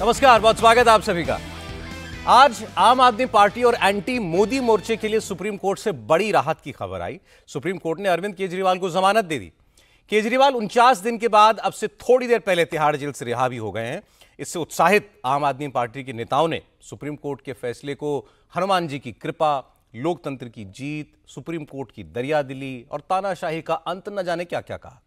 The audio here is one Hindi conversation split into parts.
नमस्कार, बहुत स्वागत है आप सभी का। आज आम आदमी पार्टी और एंटी मोदी मोर्चे के लिए सुप्रीम कोर्ट से बड़ी राहत की खबर आई। सुप्रीम कोर्ट ने अरविंद केजरीवाल को जमानत दे दी। केजरीवाल 49 दिन के बाद अब से थोड़ी देर पहले तिहाड़ जेल से रिहा भी हो गए हैं। इससे उत्साहित आम आदमी पार्टी के नेताओं ने सुप्रीम कोर्ट के फैसले को हनुमान जी की कृपा, लोकतंत्र की जीत, सुप्रीम कोर्ट की दरियादिली और तानाशाही का अंत न जाने क्या क्या कहा।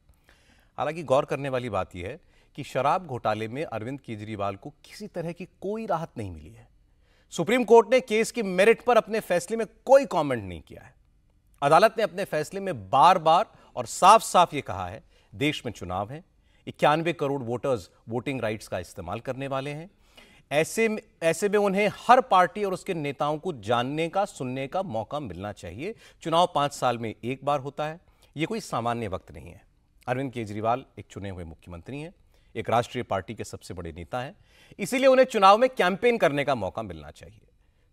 हालांकि गौर करने वाली बात यह है कि शराब घोटाले में अरविंद केजरीवाल को किसी तरह की कोई राहत नहीं मिली है। सुप्रीम कोर्ट ने केस की मेरिट पर अपने फैसले में कोई कमेंट नहीं किया है। अदालत ने अपने फैसले में बार बार और साफ साफ यह कहा है, देश में चुनाव है, 91 करोड़ वोटर्स वोटिंग राइट्स का इस्तेमाल करने वाले हैं। ऐसे में उन्हें हर पार्टी और उसके नेताओं को जानने का, सुनने का मौका मिलना चाहिए। चुनाव 5 साल में एक बार होता है, यह कोई सामान्य वक्त नहीं है। अरविंद केजरीवाल एक चुने हुए मुख्यमंत्री हैं, एक राष्ट्रीय पार्टी के सबसे बड़े नेता हैं, इसीलिए उन्हें चुनाव में कैंपेन करने का मौका मिलना चाहिए।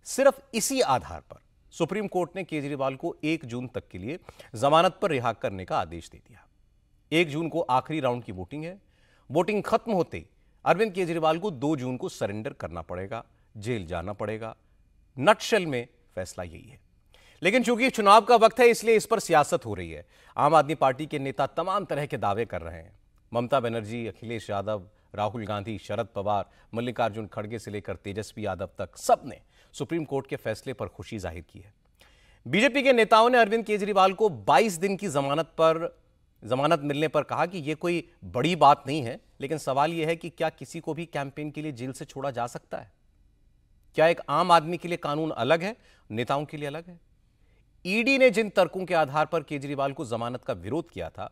सिर्फ इसी आधार पर सुप्रीम कोर्ट ने केजरीवाल को 1 जून तक के लिए जमानत पर रिहा करने का आदेश दे दिया। 1 जून को आखिरी राउंड की वोटिंग है। वोटिंग खत्म होते ही अरविंद केजरीवाल को 2 जून को सरेंडर करना पड़ेगा, जेल जाना पड़ेगा। नटशेल में फैसला यही है। लेकिन चूंकि चुनाव का वक्त है, इसलिए इस पर सियासत हो रही है। आम आदमी पार्टी के नेता तमाम तरह के दावे कर रहे हैं। ममता बनर्जी, अखिलेश यादव, राहुल गांधी, शरद पवार, मल्लिकार्जुन खड़गे से लेकर तेजस्वी यादव तक सबने सुप्रीम कोर्ट के फैसले पर खुशी जाहिर की है। बीजेपी के नेताओं ने अरविंद केजरीवाल को 22 दिन की जमानत मिलने पर कहा कि यह कोई बड़ी बात नहीं है, लेकिन सवाल यह है कि क्या किसी को भी कैंपेन के लिए जेल से छोड़ा जा सकता है? क्या एक आम आदमी के लिए कानून अलग है, नेताओं के लिए अलग है? ईडी ने जिन तर्कों के आधार पर केजरीवाल को जमानत का विरोध किया था,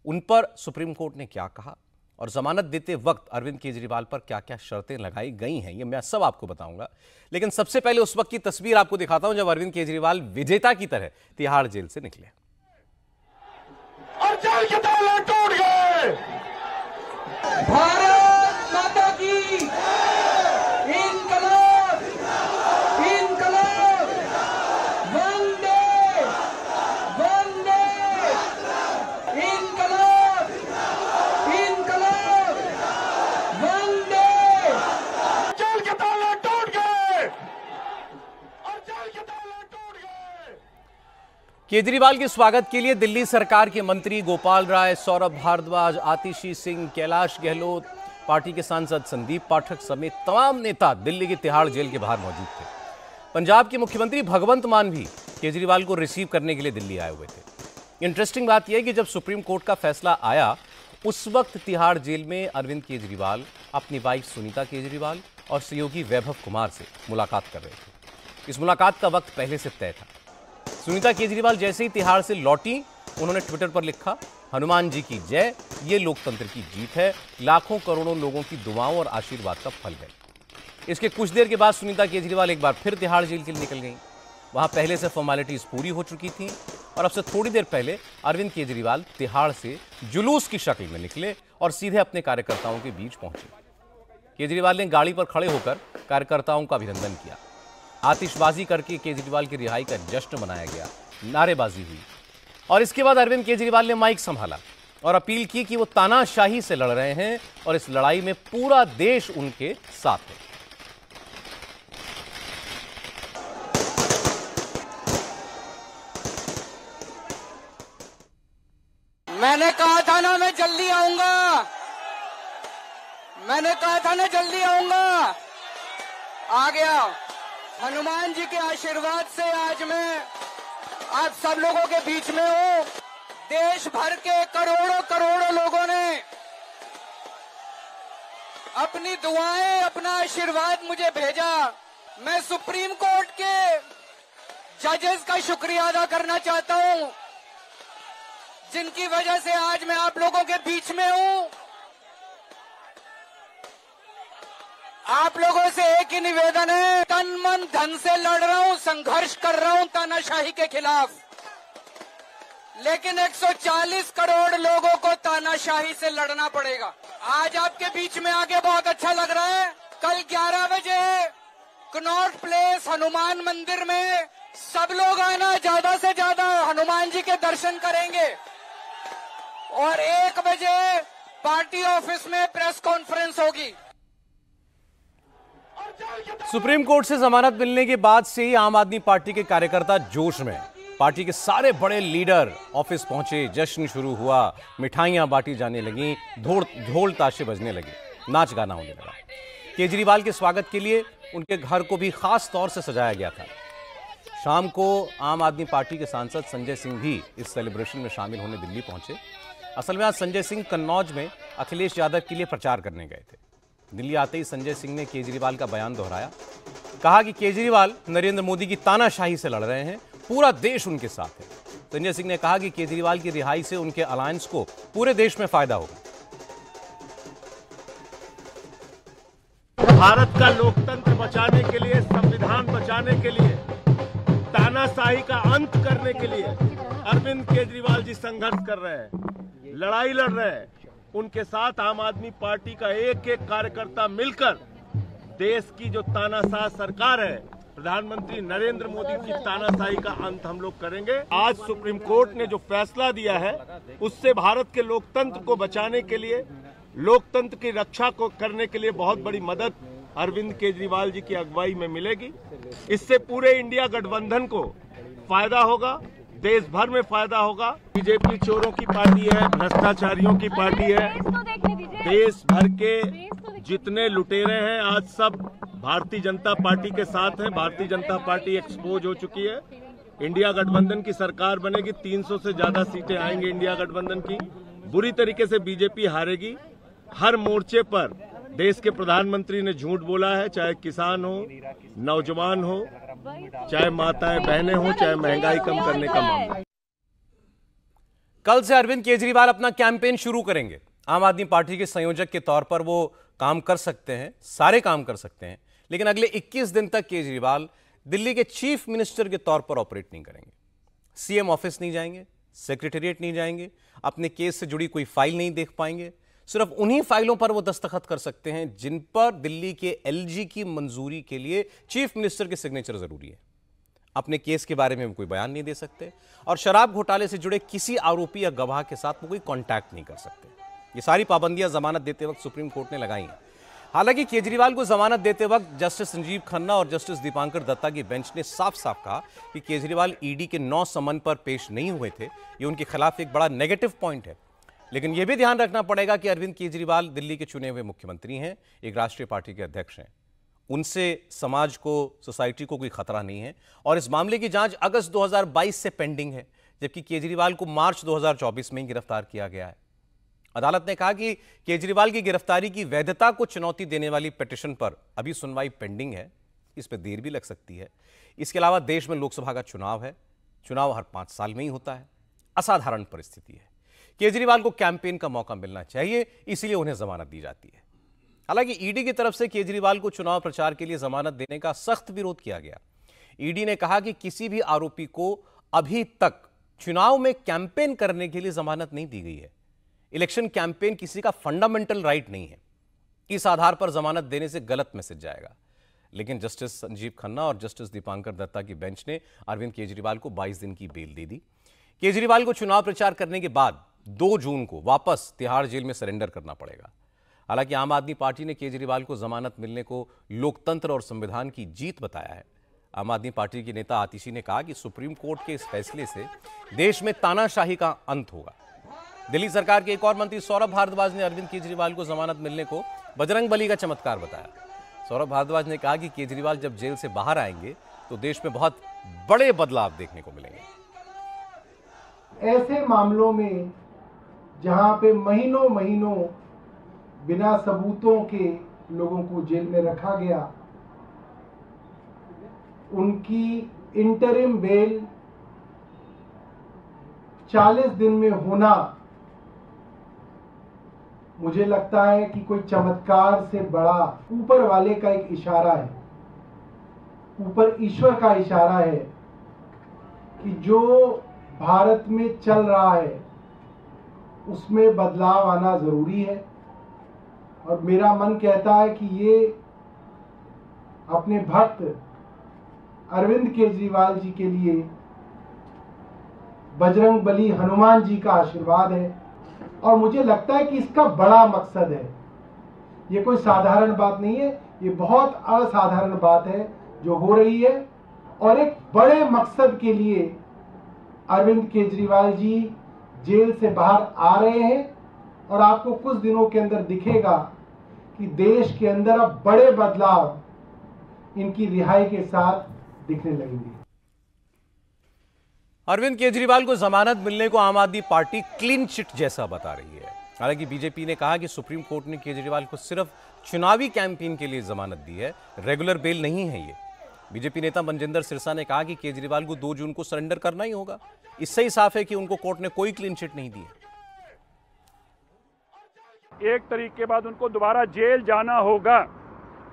उन पर सुप्रीम कोर्ट ने क्या कहा और जमानत देते वक्त अरविंद केजरीवाल पर क्या क्या शर्तें लगाई गई हैं, ये मैं सब आपको बताऊंगा। लेकिन सबसे पहले उस वक्त की तस्वीर आपको दिखाता हूं जब अरविंद केजरीवाल विजेता की तरह तिहाड़ जेल से निकले और जेल के ताले टूट गए। भारत माता की इनकलाब, इनकलाब, वंदे वंदे, इनकलाब, इनकलाब, वंदे। जेल के ताले टूट गए और जेल के ताले टूट गए। केजरीवाल के स्वागत के लिए दिल्ली सरकार के मंत्री गोपाल राय, सौरभ भारद्वाज, आतिशी सिंह, कैलाश गहलोत, पार्टी के सांसद संदीप पाठक समेत तमाम नेता दिल्ली की तिहाड़ जेल के बाहर मौजूद थे। पंजाब के मुख्यमंत्री भगवंत मान भी केजरीवाल को रिसीव करने के लिए दिल्ली आए हुए थे। इंटरेस्टिंग बात यह है कि जब सुप्रीम कोर्ट का फैसला आया, उस वक्त तिहाड़ जेल में अरविंद केजरीवाल अपनी वाइफ सुनीता केजरीवाल और सहयोगी वैभव कुमार से मुलाकात कर रहे थे। इस मुलाकात का वक्त पहले से तय था। सुनीता केजरीवाल जैसे ही तिहाड़ से लौटी, उन्होंने ट्विटर पर लिखा, हनुमान जी की जय, ये लोकतंत्र की जीत है, लाखों करोड़ों लोगों की दुआओं और आशीर्वाद का फल है। इसके कुछ देर के बाद सुनीता केजरीवाल एक बार फिर तिहाड़ जेल के लिए निकल गई। वहां पहले से फॉर्मेलिटीज पूरी हो चुकी थी और अब से थोड़ी देर पहले अरविंद केजरीवाल तिहाड़ से जुलूस की शक्ल में निकले और सीधे अपने कार्यकर्ताओं के बीच पहुंचे। केजरीवाल ने गाड़ी पर खड़े होकर कार्यकर्ताओं का अभिनंदन किया। आतिशबाजी करके केजरीवाल की रिहाई का जश्न मनाया गया, नारेबाजी हुई और इसके बाद अरविंद केजरीवाल ने माइक संभाला और अपील की कि वो तानाशाही से लड़ रहे हैं और इस लड़ाई में पूरा देश उनके साथ है। मैंने कहा था ना मैं जल्दी आऊंगा, मैंने कहा था ना जल्दी आऊंगा, आ गया। हनुमान जी के आशीर्वाद से आज मैं आप सब लोगों के बीच में हूँ। देश भर के करोड़ों करोड़ों लोगों ने अपनी दुआएं, अपना आशीर्वाद मुझे भेजा। मैं सुप्रीम कोर्ट के जजेस का शुक्रिया अदा करना चाहता हूँ, जिनकी वजह से आज मैं आप लोगों के बीच में हूँ। आप लोगों से एक ही निवेदन है, तन मन धन से लड़ रहा हूं, संघर्ष कर रहा हूं तानाशाही के खिलाफ, लेकिन 140 करोड़ लोगों को तानाशाही से लड़ना पड़ेगा। आज आपके बीच में आके बहुत अच्छा लग रहा है। कल 11 बजे कनॉट प्लेस हनुमान मंदिर में सब लोग आना, ज्यादा से ज्यादा हनुमान जी के दर्शन करेंगे और 1 बजे पार्टी ऑफिस में प्रेस कॉन्फ्रेंस होगी। सुप्रीम कोर्ट से जमानत मिलने के बाद से ही आम आदमी पार्टी के कार्यकर्ता जोश में। पार्टी के सारे बड़े लीडर ऑफिस पहुंचे, जश्न शुरू हुआ, मिठाइयां बांटी जाने लगी, ढोल ताशे बजने लगे, नाच गाना होने लगा। केजरीवाल के स्वागत के लिए उनके घर को भी खास तौर से सजाया गया था। शाम को आम आदमी पार्टी के सांसद संजय सिंह भी इस सेलिब्रेशन में शामिल होने दिल्ली पहुंचे। असल में आज संजय सिंह कन्नौज में अखिलेश यादव के लिए प्रचार करने गए थे। दिल्ली आते ही संजय सिंह ने केजरीवाल का बयान दोहराया। कहा कि केजरीवाल नरेंद्र मोदी की तानाशाही से लड़ रहे हैं, पूरा देश उनके साथ है। संजय सिंह ने कहा कि केजरीवाल की रिहाई से उनके अलायंस को पूरे देश में फायदा होगा। भारत का लोकतंत्र बचाने के लिए, संविधान बचाने के लिए, तानाशाही का अंत करने के लिए अरविंद केजरीवाल जी संघर्ष कर रहे हैं, लड़ाई लड़ रहे हैं। उनके साथ आम आदमी पार्टी का एक एक कार्यकर्ता मिलकर देश की जो तानाशाह सरकार है, प्रधानमंत्री नरेंद्र मोदी की तानाशाही का अंत हम लोग करेंगे। आज सुप्रीम कोर्ट ने जो फैसला दिया है, उससे भारत के लोकतंत्र को बचाने के लिए, लोकतंत्र की रक्षा को करने के लिए बहुत बड़ी मदद अरविंद केजरीवाल जी की अगुवाई में मिलेगी। इससे पूरे इंडिया गठबंधन को फायदा होगा, देश भर में फायदा होगा। बीजेपी चोरों की पार्टी है, भ्रष्टाचारियों की पार्टी है। देश भर के जितने लुटेरे हैं आज सब भारतीय जनता पार्टी के साथ हैं। भारतीय जनता पार्टी एक्सपोज हो चुकी है। इंडिया गठबंधन की सरकार बनेगी, 300 से ज्यादा सीटें आएंगी इंडिया गठबंधन की। बुरी तरीके से बीजेपी हारेगी। हर मोर्चे पर देश के प्रधानमंत्री ने झूठ बोला है, चाहे किसान हो, नौजवान हो, चाहे माताएं बहनें हो, चाहे महंगाई कम करने का मामला। कल से अरविंद केजरीवाल अपना कैंपेन शुरू करेंगे। आम आदमी पार्टी के संयोजक के तौर पर वो काम कर सकते हैं, सारे काम कर सकते हैं, लेकिन अगले 21 दिन तक केजरीवाल दिल्ली के चीफ मिनिस्टर के तौर पर ऑपरेट नहीं करेंगे। सीएम ऑफिस नहीं जाएंगे, सेक्रेटेरिएट नहीं जाएंगे, अपने केस से जुड़ी कोई फाइल नहीं देख पाएंगे। सिर्फ उन्हीं फाइलों पर वो दस्तखत कर सकते हैं जिन पर दिल्ली के एलजी की मंजूरी के लिए चीफ मिनिस्टर के सिग्नेचर जरूरी है। अपने केस के बारे में वो कोई बयान नहीं दे सकते और शराब घोटाले से जुड़े किसी आरोपी या गवाह के साथ वो कोई कांटेक्ट नहीं कर सकते। ये सारी पाबंदियां जमानत देते वक्त सुप्रीम कोर्ट ने लगाई हैं। हालांकि केजरीवाल को जमानत देते वक्त जस्टिस संजीव खन्ना और जस्टिस दीपांकर दत्ता की बेंच ने साफ साफ कहा कि केजरीवाल ईडी के 9 समन पर पेश नहीं हुए थे। ये उनके खिलाफ एक बड़ा नेगेटिव पॉइंट है। लेकिन यह भी ध्यान रखना पड़ेगा कि अरविंद केजरीवाल दिल्ली के चुने हुए मुख्यमंत्री हैं, एक राष्ट्रीय पार्टी के अध्यक्ष हैं। उनसे समाज को, सोसाइटी को कोई खतरा नहीं है और इस मामले की जांच अगस्त 2022 से पेंडिंग है, जबकि केजरीवाल को मार्च 2024 में ही गिरफ्तार किया गया है। अदालत ने कहा कि केजरीवाल की गिरफ्तारी की वैधता को चुनौती देने वाली पिटीशन पर अभी सुनवाई पेंडिंग है। इस पर देर भी लग सकती है। इसके अलावा देश में लोकसभा का चुनाव है। चुनाव हर 5 साल में ही होता है। असाधारण परिस्थिति है। केजरीवाल को कैंपेन का मौका मिलना चाहिए, इसलिए उन्हें जमानत दी जाती है। हालांकि ईडी की तरफ से केजरीवाल को चुनाव प्रचार के लिए जमानत देने का सख्त विरोध किया गया। ईडी ने कहा कि किसी भी आरोपी को अभी तक चुनाव में कैंपेन करने के लिए जमानत नहीं दी गई है। इलेक्शन कैंपेन किसी का फंडामेंटल राइट नहीं है। इस आधार पर जमानत देने से गलत मैसेज जाएगा। लेकिन जस्टिस संजीव खन्ना और जस्टिस दीपांकर दत्ता की बेंच ने अरविंद केजरीवाल को 22 दिन की बेल दे दी। केजरीवाल को चुनाव प्रचार करने के बाद 2 जून को वापस तिहाड़ जेल में सरेंडर करना पड़ेगा। हालांकि आम आदमी पार्टी ने केजरीवाल को जमानत मिलने को लोकतंत्र और संविधान की जीत बताया है। आम आदमी पार्टी के नेता आतिशी ने कहा कि सुप्रीम कोर्ट के इस फैसले से देश में तानाशाही का अंत होगा। दिल्ली सरकार के एक और मंत्री सौरभ भारद्वाज ने अरविंद केजरीवाल को जमानत मिलने को बजरंगबली का चमत्कार बताया। सौरभ भारद्वाज ने कहा कि केजरीवाल जब जेल से बाहर आएंगे तो देश में बहुत बड़े बदलाव देखने को मिलेंगे। ऐसे मामलों में जहां पे महीनों महीनों बिना सबूतों के लोगों को जेल में रखा गया, उनकी इंटरिम बेल 40 दिन में होना, मुझे लगता है कि कोई चमत्कार से बड़ा ऊपर वाले का एक इशारा है, ऊपर ईश्वर का इशारा है कि जो भारत में चल रहा है उसमें बदलाव आना जरूरी है। और मेरा मन कहता है कि ये अपने भक्त अरविंद केजरीवाल जी के लिए बजरंगबली हनुमान जी का आशीर्वाद है। और मुझे लगता है कि इसका बड़ा मकसद है ये कोई साधारण बात नहीं है, ये बहुत असाधारण बात है जो हो रही है। और एक बड़े मकसद के लिए अरविंद केजरीवाल जी जेल से बाहर आ रहे हैं और आपको कुछ दिनों के अंदर दिखेगा कि देश के अंदर अब बड़े बदलाव इनकी रिहाई के साथ दिखने लगेंगे। अरविंद केजरीवाल को जमानत मिलने को आम आदमी पार्टी क्लीन चिट जैसा बता रही है। हालांकि बीजेपी ने कहा कि सुप्रीम कोर्ट ने केजरीवाल को सिर्फ चुनावी कैंपेन के लिए जमानत दी है, रेगुलर बेल नहीं है ये। बीजेपी नेता मनजिंदर सिरसा ने कहा कि केजरीवाल को 2 जून को सरेंडर करना ही होगा। इससे ही साफ है कि उनको कोर्ट ने कोई क्लीन चिट नहीं दी है। एक तारीख के बाद उनको दोबारा जेल जाना होगा।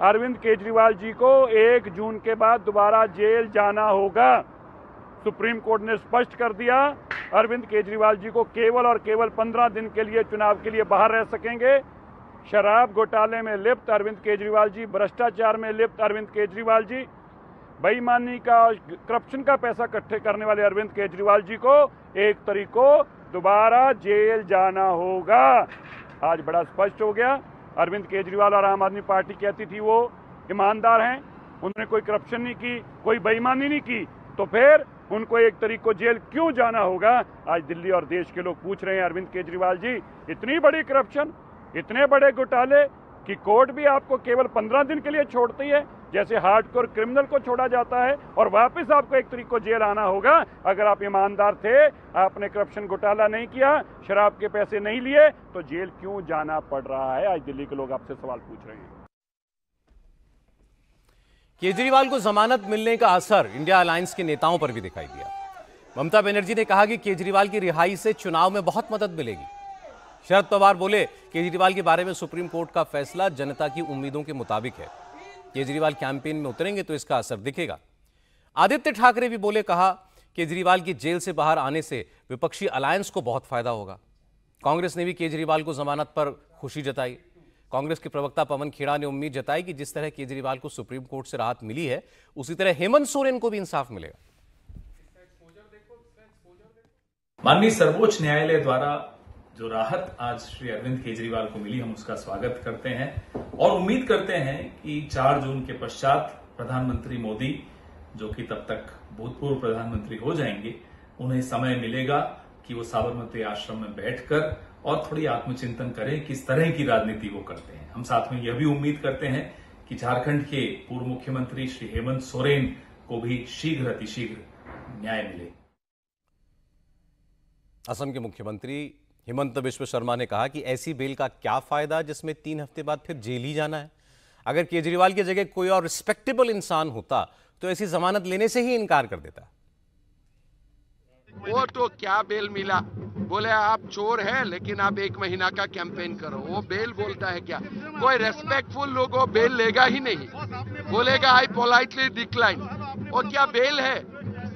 अरविंद केजरीवाल जी को 1 जून के बाद दोबारा जेल जाना होगा। सुप्रीम कोर्ट ने स्पष्ट कर दिया, अरविंद केजरीवाल जी को केवल और केवल 15 दिन के लिए चुनाव के लिए बाहर रह सकेंगे। शराब घोटाले में लिप्त अरविंद केजरीवाल जी, भ्रष्टाचार में लिप्त अरविंद केजरीवाल जी, बेईमानी का, करप्शन का पैसा इकट्ठे करने वाले अरविंद केजरीवाल जी को 1 तारीख को दोबारा जेल जाना होगा। आज बड़ा स्पष्ट हो गया। अरविंद केजरीवाल और आम आदमी पार्टी कहती थी वो ईमानदार हैं, उन्होंने कोई करप्शन नहीं की, कोई बेईमानी नहीं की, तो फिर उनको 1 तारीख को जेल क्यों जाना होगा? आज दिल्ली और देश के लोग पूछ रहे हैं, अरविंद केजरीवाल जी, इतनी बड़ी करप्शन, इतने बड़े घोटाले कि कोर्ट भी आपको केवल 15 दिन के लिए छोड़ती है, जैसे हार्डकोर क्रिमिनल को छोड़ा जाता है, और वापस आपको 1 तारीख को जेल आना होगा। अगर आप ईमानदार थे, आपने करप्शन घोटाला नहीं किया, शराब के पैसे नहीं लिए, तो जेल क्यों जाना पड़ रहा है? आज दिल्ली के लोग आपसे सवाल पूछ रहे हैं। केजरीवाल को जमानत मिलने का असर इंडिया अलायंस के नेताओं पर भी दिखाई दिया। ममता बनर्जी ने कहा कि केजरीवाल की रिहाई से चुनाव में बहुत मदद मिलेगी। शरद पवार बोले, केजरीवाल के बारे में सुप्रीम कोर्ट का फैसला जनता की उम्मीदों के मुताबिक है। केजरीवाल कैंपेन में उतरेंगे तो इसका असर दिखेगा। आदित्य ठाकरे भी बोले, कहा केजरीवाल की जेल से बाहर आने से विपक्षी अलायंस को बहुत फायदा होगा। कांग्रेस ने भी केजरीवाल को जमानत पर खुशी जताई। कांग्रेस के प्रवक्ता पवन खेड़ा ने उम्मीद जताई कि जिस तरह केजरीवाल को सुप्रीम कोर्ट से राहत मिली है, उसी तरह हेमंत सोरेन को भी इंसाफ मिलेगा। माननीय सर्वोच्च न्यायालय द्वारा जो राहत आज श्री अरविंद केजरीवाल को मिली, हम उसका स्वागत करते हैं और उम्मीद करते हैं कि 4 जून के पश्चात प्रधानमंत्री मोदी, जो कि तब तक भूतपूर्व प्रधानमंत्री हो जाएंगे, उन्हें समय मिलेगा कि वो साबरमती आश्रम में बैठकर और थोड़ी आत्मचिंतन करें किस तरह की राजनीति वो करते हैं। हम साथ में यह भी उम्मीद करते हैं कि झारखंड के पूर्व मुख्यमंत्री श्री हेमंत सोरेन को भी शीघ्र अतिशीघ्र न्याय मिले। असम के मुख्यमंत्री हिमंत बिश्व शर्मा ने कहा कि ऐसी बेल का क्या फायदा जिसमें 3 हफ्ते बाद फिर जेल ही जाना है। अगर केजरीवाल की जगह कोई और रिस्पेक्टेबल इंसान होता तो ऐसी जमानत लेने से ही इनकार कर देता। वो तो क्या बेल मिला, बोले आप चोर हैं लेकिन आप 1 महीना का कैंपेन करो, वो बेल बोलता है क्या? कोई रेस्पेक्टफुल लोग वो बेल लेगा ही नहीं, बोलेगा आई पोलाइटली डिक्लाइन। वो क्या बेल है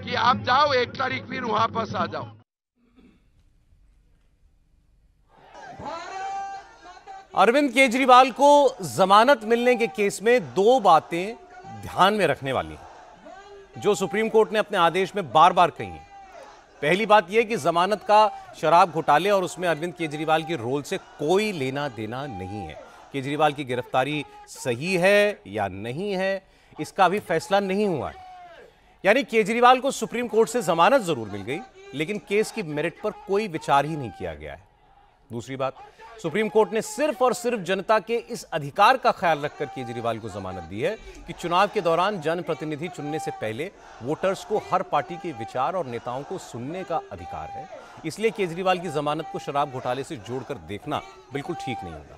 कि आप जाओ 1 तारीख फिर वहां पास आ जाओ। अरविंद केजरीवाल को जमानत मिलने के केस में 2 बातें ध्यान में रखने वाली हैं, जो सुप्रीम कोर्ट ने अपने आदेश में बार बार कही हैं। पहली बात यह कि जमानत का शराब घोटाले और उसमें अरविंद केजरीवाल के रोल से कोई लेना देना नहीं है। केजरीवाल की गिरफ्तारी सही है या नहीं है, इसका अभी फैसला नहीं हुआ है। यानी केजरीवाल को सुप्रीम कोर्ट से जमानत जरूर मिल गई, लेकिन केस की मेरिट पर कोई विचार ही नहीं किया गया है। दूसरी बात, सुप्रीम कोर्ट ने सिर्फ और सिर्फ जनता के इस अधिकार का ख्याल रखकर केजरीवाल को जमानत दी है कि चुनाव के दौरान जनप्रतिनिधि चुनने से पहले वोटर्स को हर पार्टी के विचार और नेताओं को सुनने का अधिकार है। इसलिए केजरीवाल की जमानत को शराब घोटाले से जोड़कर देखना बिल्कुल ठीक नहीं होगा।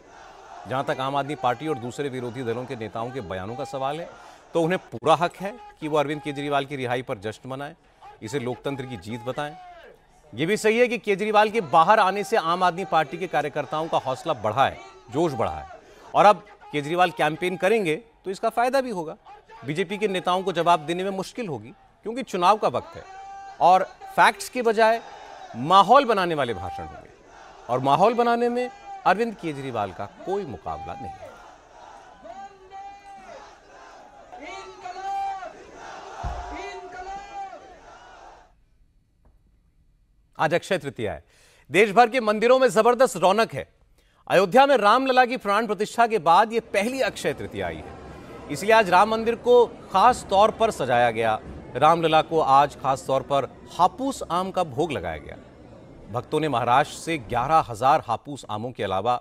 जहां तक आम आदमी पार्टी और दूसरे विरोधी दलों के नेताओं के बयानों का सवाल है, तो उन्हें पूरा हक है कि वो अरविंद केजरीवाल की रिहाई पर जश्न मनाएं, इसे लोकतंत्र की जीत बताएं। यह भी सही है कि केजरीवाल के बाहर आने से आम आदमी पार्टी के कार्यकर्ताओं का हौसला बढ़ा है, जोश बढ़ा है, और अब केजरीवाल कैंपेन करेंगे तो इसका फायदा भी होगा। बीजेपी के नेताओं को जवाब देने में मुश्किल होगी, क्योंकि चुनाव का वक्त है और फैक्ट्स के बजाय माहौल बनाने वाले भाषण होंगे, और माहौल बनाने में अरविंद केजरीवाल का कोई मुकाबला नहीं है। आज अक्षय तृतीया है। देश भर के मंदिरों में जबरदस्त रौनक है। अयोध्या में रामलला की प्राण प्रतिष्ठा के बाद यह पहली अक्षय तृतीया आई है, इसलिए आज राम मंदिर को खास तौर पर सजाया गया। रामलला को आज खास तौर पर हापूस आम का भोग लगाया गया। भक्तों ने महाराष्ट्र से 11,000 हापूस आमों के अलावा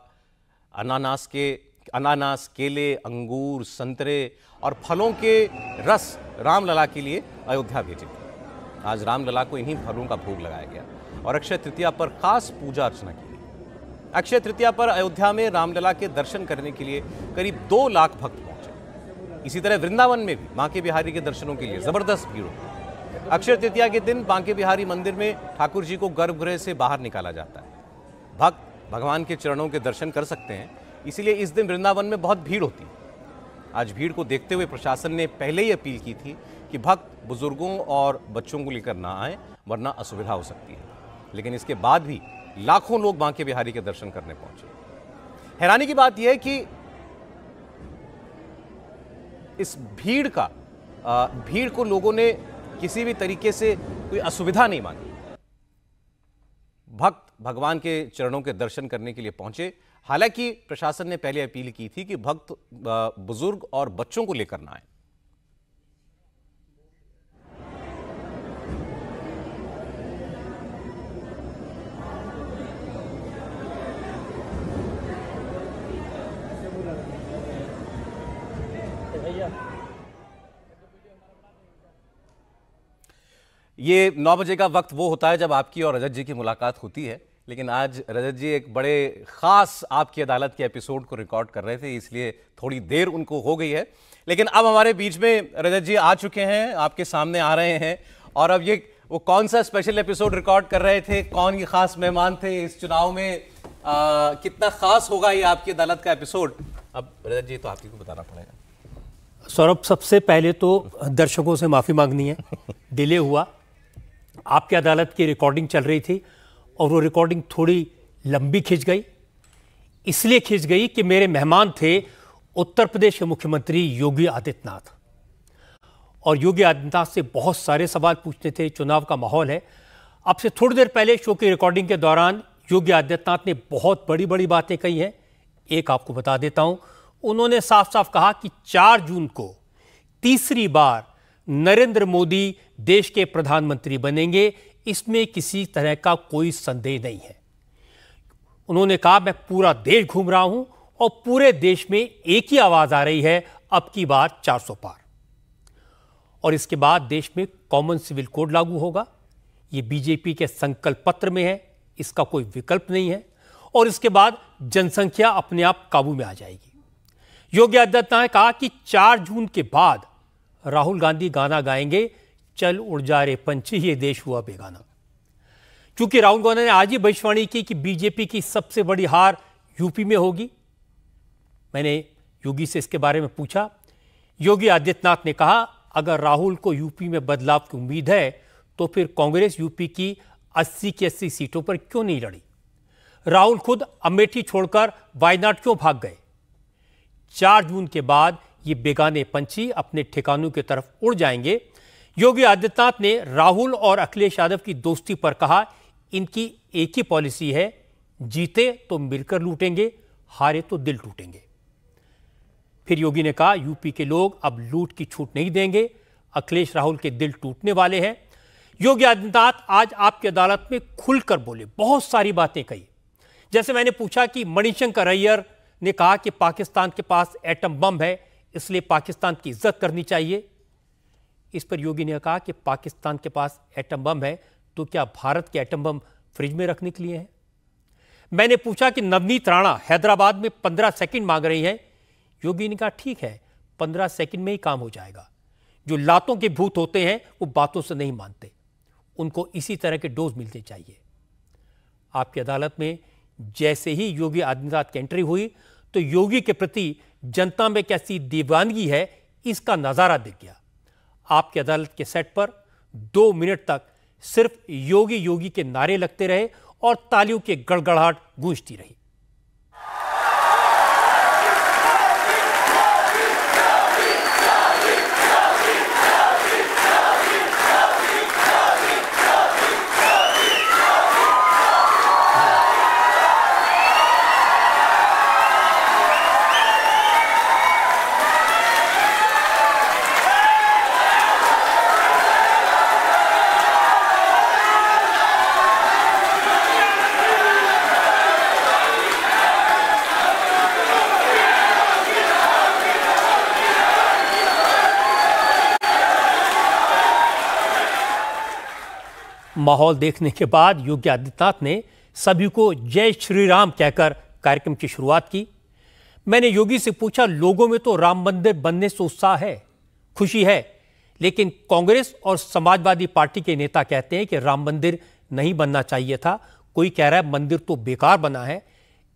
अनानास, केले, अंगूर, संतरे और फलों के रस रामलला के लिए अयोध्या भेजे थे। आज रामलला को इन्हीं फलों का भोग लगाया गया और अक्षय तृतीया पर खास पूजा अर्चना की गई। अक्षय तृतीया पर अयोध्या में रामलला के दर्शन करने के लिए करीब 2 लाख भक्त पहुंचे। इसी तरह वृंदावन में भी बांके बिहारी के दर्शनों के लिए जबरदस्त भीड़ होती है। अक्षय तृतीया के दिन बांके बिहारी मंदिर में ठाकुर जी को गर्भगृह से बाहर निकाला जाता है। भक्त भगवान के चरणों के दर्शन कर सकते हैं, इसीलिए इस दिन वृंदावन में बहुत भीड़ होती है। आज भीड़ को देखते हुए प्रशासन ने पहले ही अपील की थी कि भक्त बुजुर्गों और बच्चों को लेकर ना आए, वरना असुविधा हो सकती है। लेकिन इसके बाद भी लाखों लोग बांके बिहारी के दर्शन करने पहुंचे। हैरानी की बात यह है कि इस भीड़ को लोगों ने किसी भी तरीके से कोई असुविधा नहीं मानी। भक्त भगवान के चरणों के दर्शन करने के लिए पहुंचे। हालांकि प्रशासन ने पहले अपील की थी कि भक्त बुजुर्ग और बच्चों को लेकर ना आए। ये 9 बजे का वक्त वो होता है जब आपकी और रजत जी की मुलाकात होती है, लेकिन आज रजत जी एक बड़े खास आपकी अदालत के एपिसोड को रिकॉर्ड कर रहे थे, इसलिए थोड़ी देर उनको हो गई है। लेकिन अब हमारे बीच में रजत जी आ चुके हैं, आपके सामने आ रहे हैं। और अब ये वो कौन सा स्पेशल एपिसोड रिकॉर्ड कर रहे थे, कौन ये खास मेहमान थे इस चुनाव में, कितना खास होगा ये आपकी अदालत का एपिसोड, अब रजत जी तो आप ही को बताना पड़ेगा। सौरभ, सबसे पहले तो दर्शकों से माफ़ी मांगनी है, डिले हुआ। आपकी अदालत की रिकॉर्डिंग चल रही थी और वो रिकॉर्डिंग थोड़ी लंबी खिंच गई। इसलिए खिंच गई कि मेरे मेहमान थे उत्तर प्रदेश के मुख्यमंत्री योगी आदित्यनाथ, और योगी आदित्यनाथ से बहुत सारे सवाल पूछने थे। चुनाव का माहौल है। अब से थोड़ी देर पहले शो की रिकॉर्डिंग के दौरान योगी आदित्यनाथ ने बहुत बड़ी बड़ी बातें कही हैं। एक आपको बता देता हूं। उन्होंने साफ साफ कहा कि 4 जून को तीसरी बार नरेंद्र मोदी देश के प्रधानमंत्री बनेंगे, इसमें किसी तरह का कोई संदेह नहीं है। उन्होंने कहा, मैं पूरा देश घूम रहा हूं और पूरे देश में एक ही आवाज आ रही है, अब की बार 400 पार। और इसके बाद देश में कॉमन सिविल कोड लागू होगा। यह बीजेपी के संकल्प पत्र में है, इसका कोई विकल्प नहीं है। और इसके बाद जनसंख्या अपने आप काबू में आ जाएगी। योगी आदित्यनाथ ने कहा कि 4 जून के बाद राहुल गांधी गाना गाएंगे, चल उड़ जा रे पंछी, ये देश हुआ बेगाना। क्योंकि राहुल गांधी ने आज ही भविष्यवाणी की कि बीजेपी की सबसे बड़ी हार यूपी में होगी। मैंने योगी से इसके बारे में पूछा। योगी आदित्यनाथ ने कहा, अगर राहुल को यूपी में बदलाव की उम्मीद है तो फिर कांग्रेस यूपी की 80 की 80 सीटों पर क्यों नहीं लड़ी? राहुल खुद अमेठी छोड़कर वायनाड क्यों भाग गए? 4 जून के बाद ये बेगाने पंछी अपने ठिकानों की तरफ उड़ जाएंगे। योगी आदित्यनाथ ने राहुल और अखिलेश यादव की दोस्ती पर कहा, इनकी एक ही पॉलिसी है, जीते तो मिलकर लूटेंगे, हारे तो दिल टूटेंगे। फिर योगी ने कहा, यूपी के लोग अब लूट की छूट नहीं देंगे, अखिलेश राहुल के दिल टूटने वाले हैं। योगी आदित्यनाथ आज आपकी अदालत में खुलकर बोले, बहुत सारी बातें कही। जैसे मैंने पूछा कि मणिशंकर अय्यर ने कहा कि पाकिस्तान के पास एटम बम है, इसलिए पाकिस्तान की इज्जत करनी चाहिए। इस पर योगी ने कहा कि पाकिस्तान के पास एटम बम है तो क्या भारत के एटम बम फ्रिज में रखने के लिए है? मैंने पूछा कि नवनीत राणा हैदराबाद में 15 सेकंड मांग रही हैं। योगी ने कहा, ठीक है, 15 सेकंड में ही काम हो जाएगा। जो लातों के भूत होते हैं वो बातों से नहीं मानते, उनको इसी तरह के डोज मिलने चाहिए। आपकी अदालत में जैसे ही योगी आदित्यनाथ की एंट्री हुई तो योगी के प्रति जनता में कैसी दीवानगी है, इसका नजारा दिख गया। आपकी अदालत के सेट पर 2 मिनट तक सिर्फ योगी योगी के नारे लगते रहे और तालियों की गड़गड़ाहट गूंजती रही। माहौल देखने के बाद योगी आदित्यनाथ ने सभी को जय श्री राम कहकर कार्यक्रम की शुरुआत की। मैंने योगी से पूछा, लोगों में तो राम मंदिर बनने से उत्साह है, खुशी है, लेकिन कांग्रेस और समाजवादी पार्टी के नेता कहते हैं कि राम मंदिर नहीं बनना चाहिए था, कोई कह रहा है मंदिर तो बेकार बना है।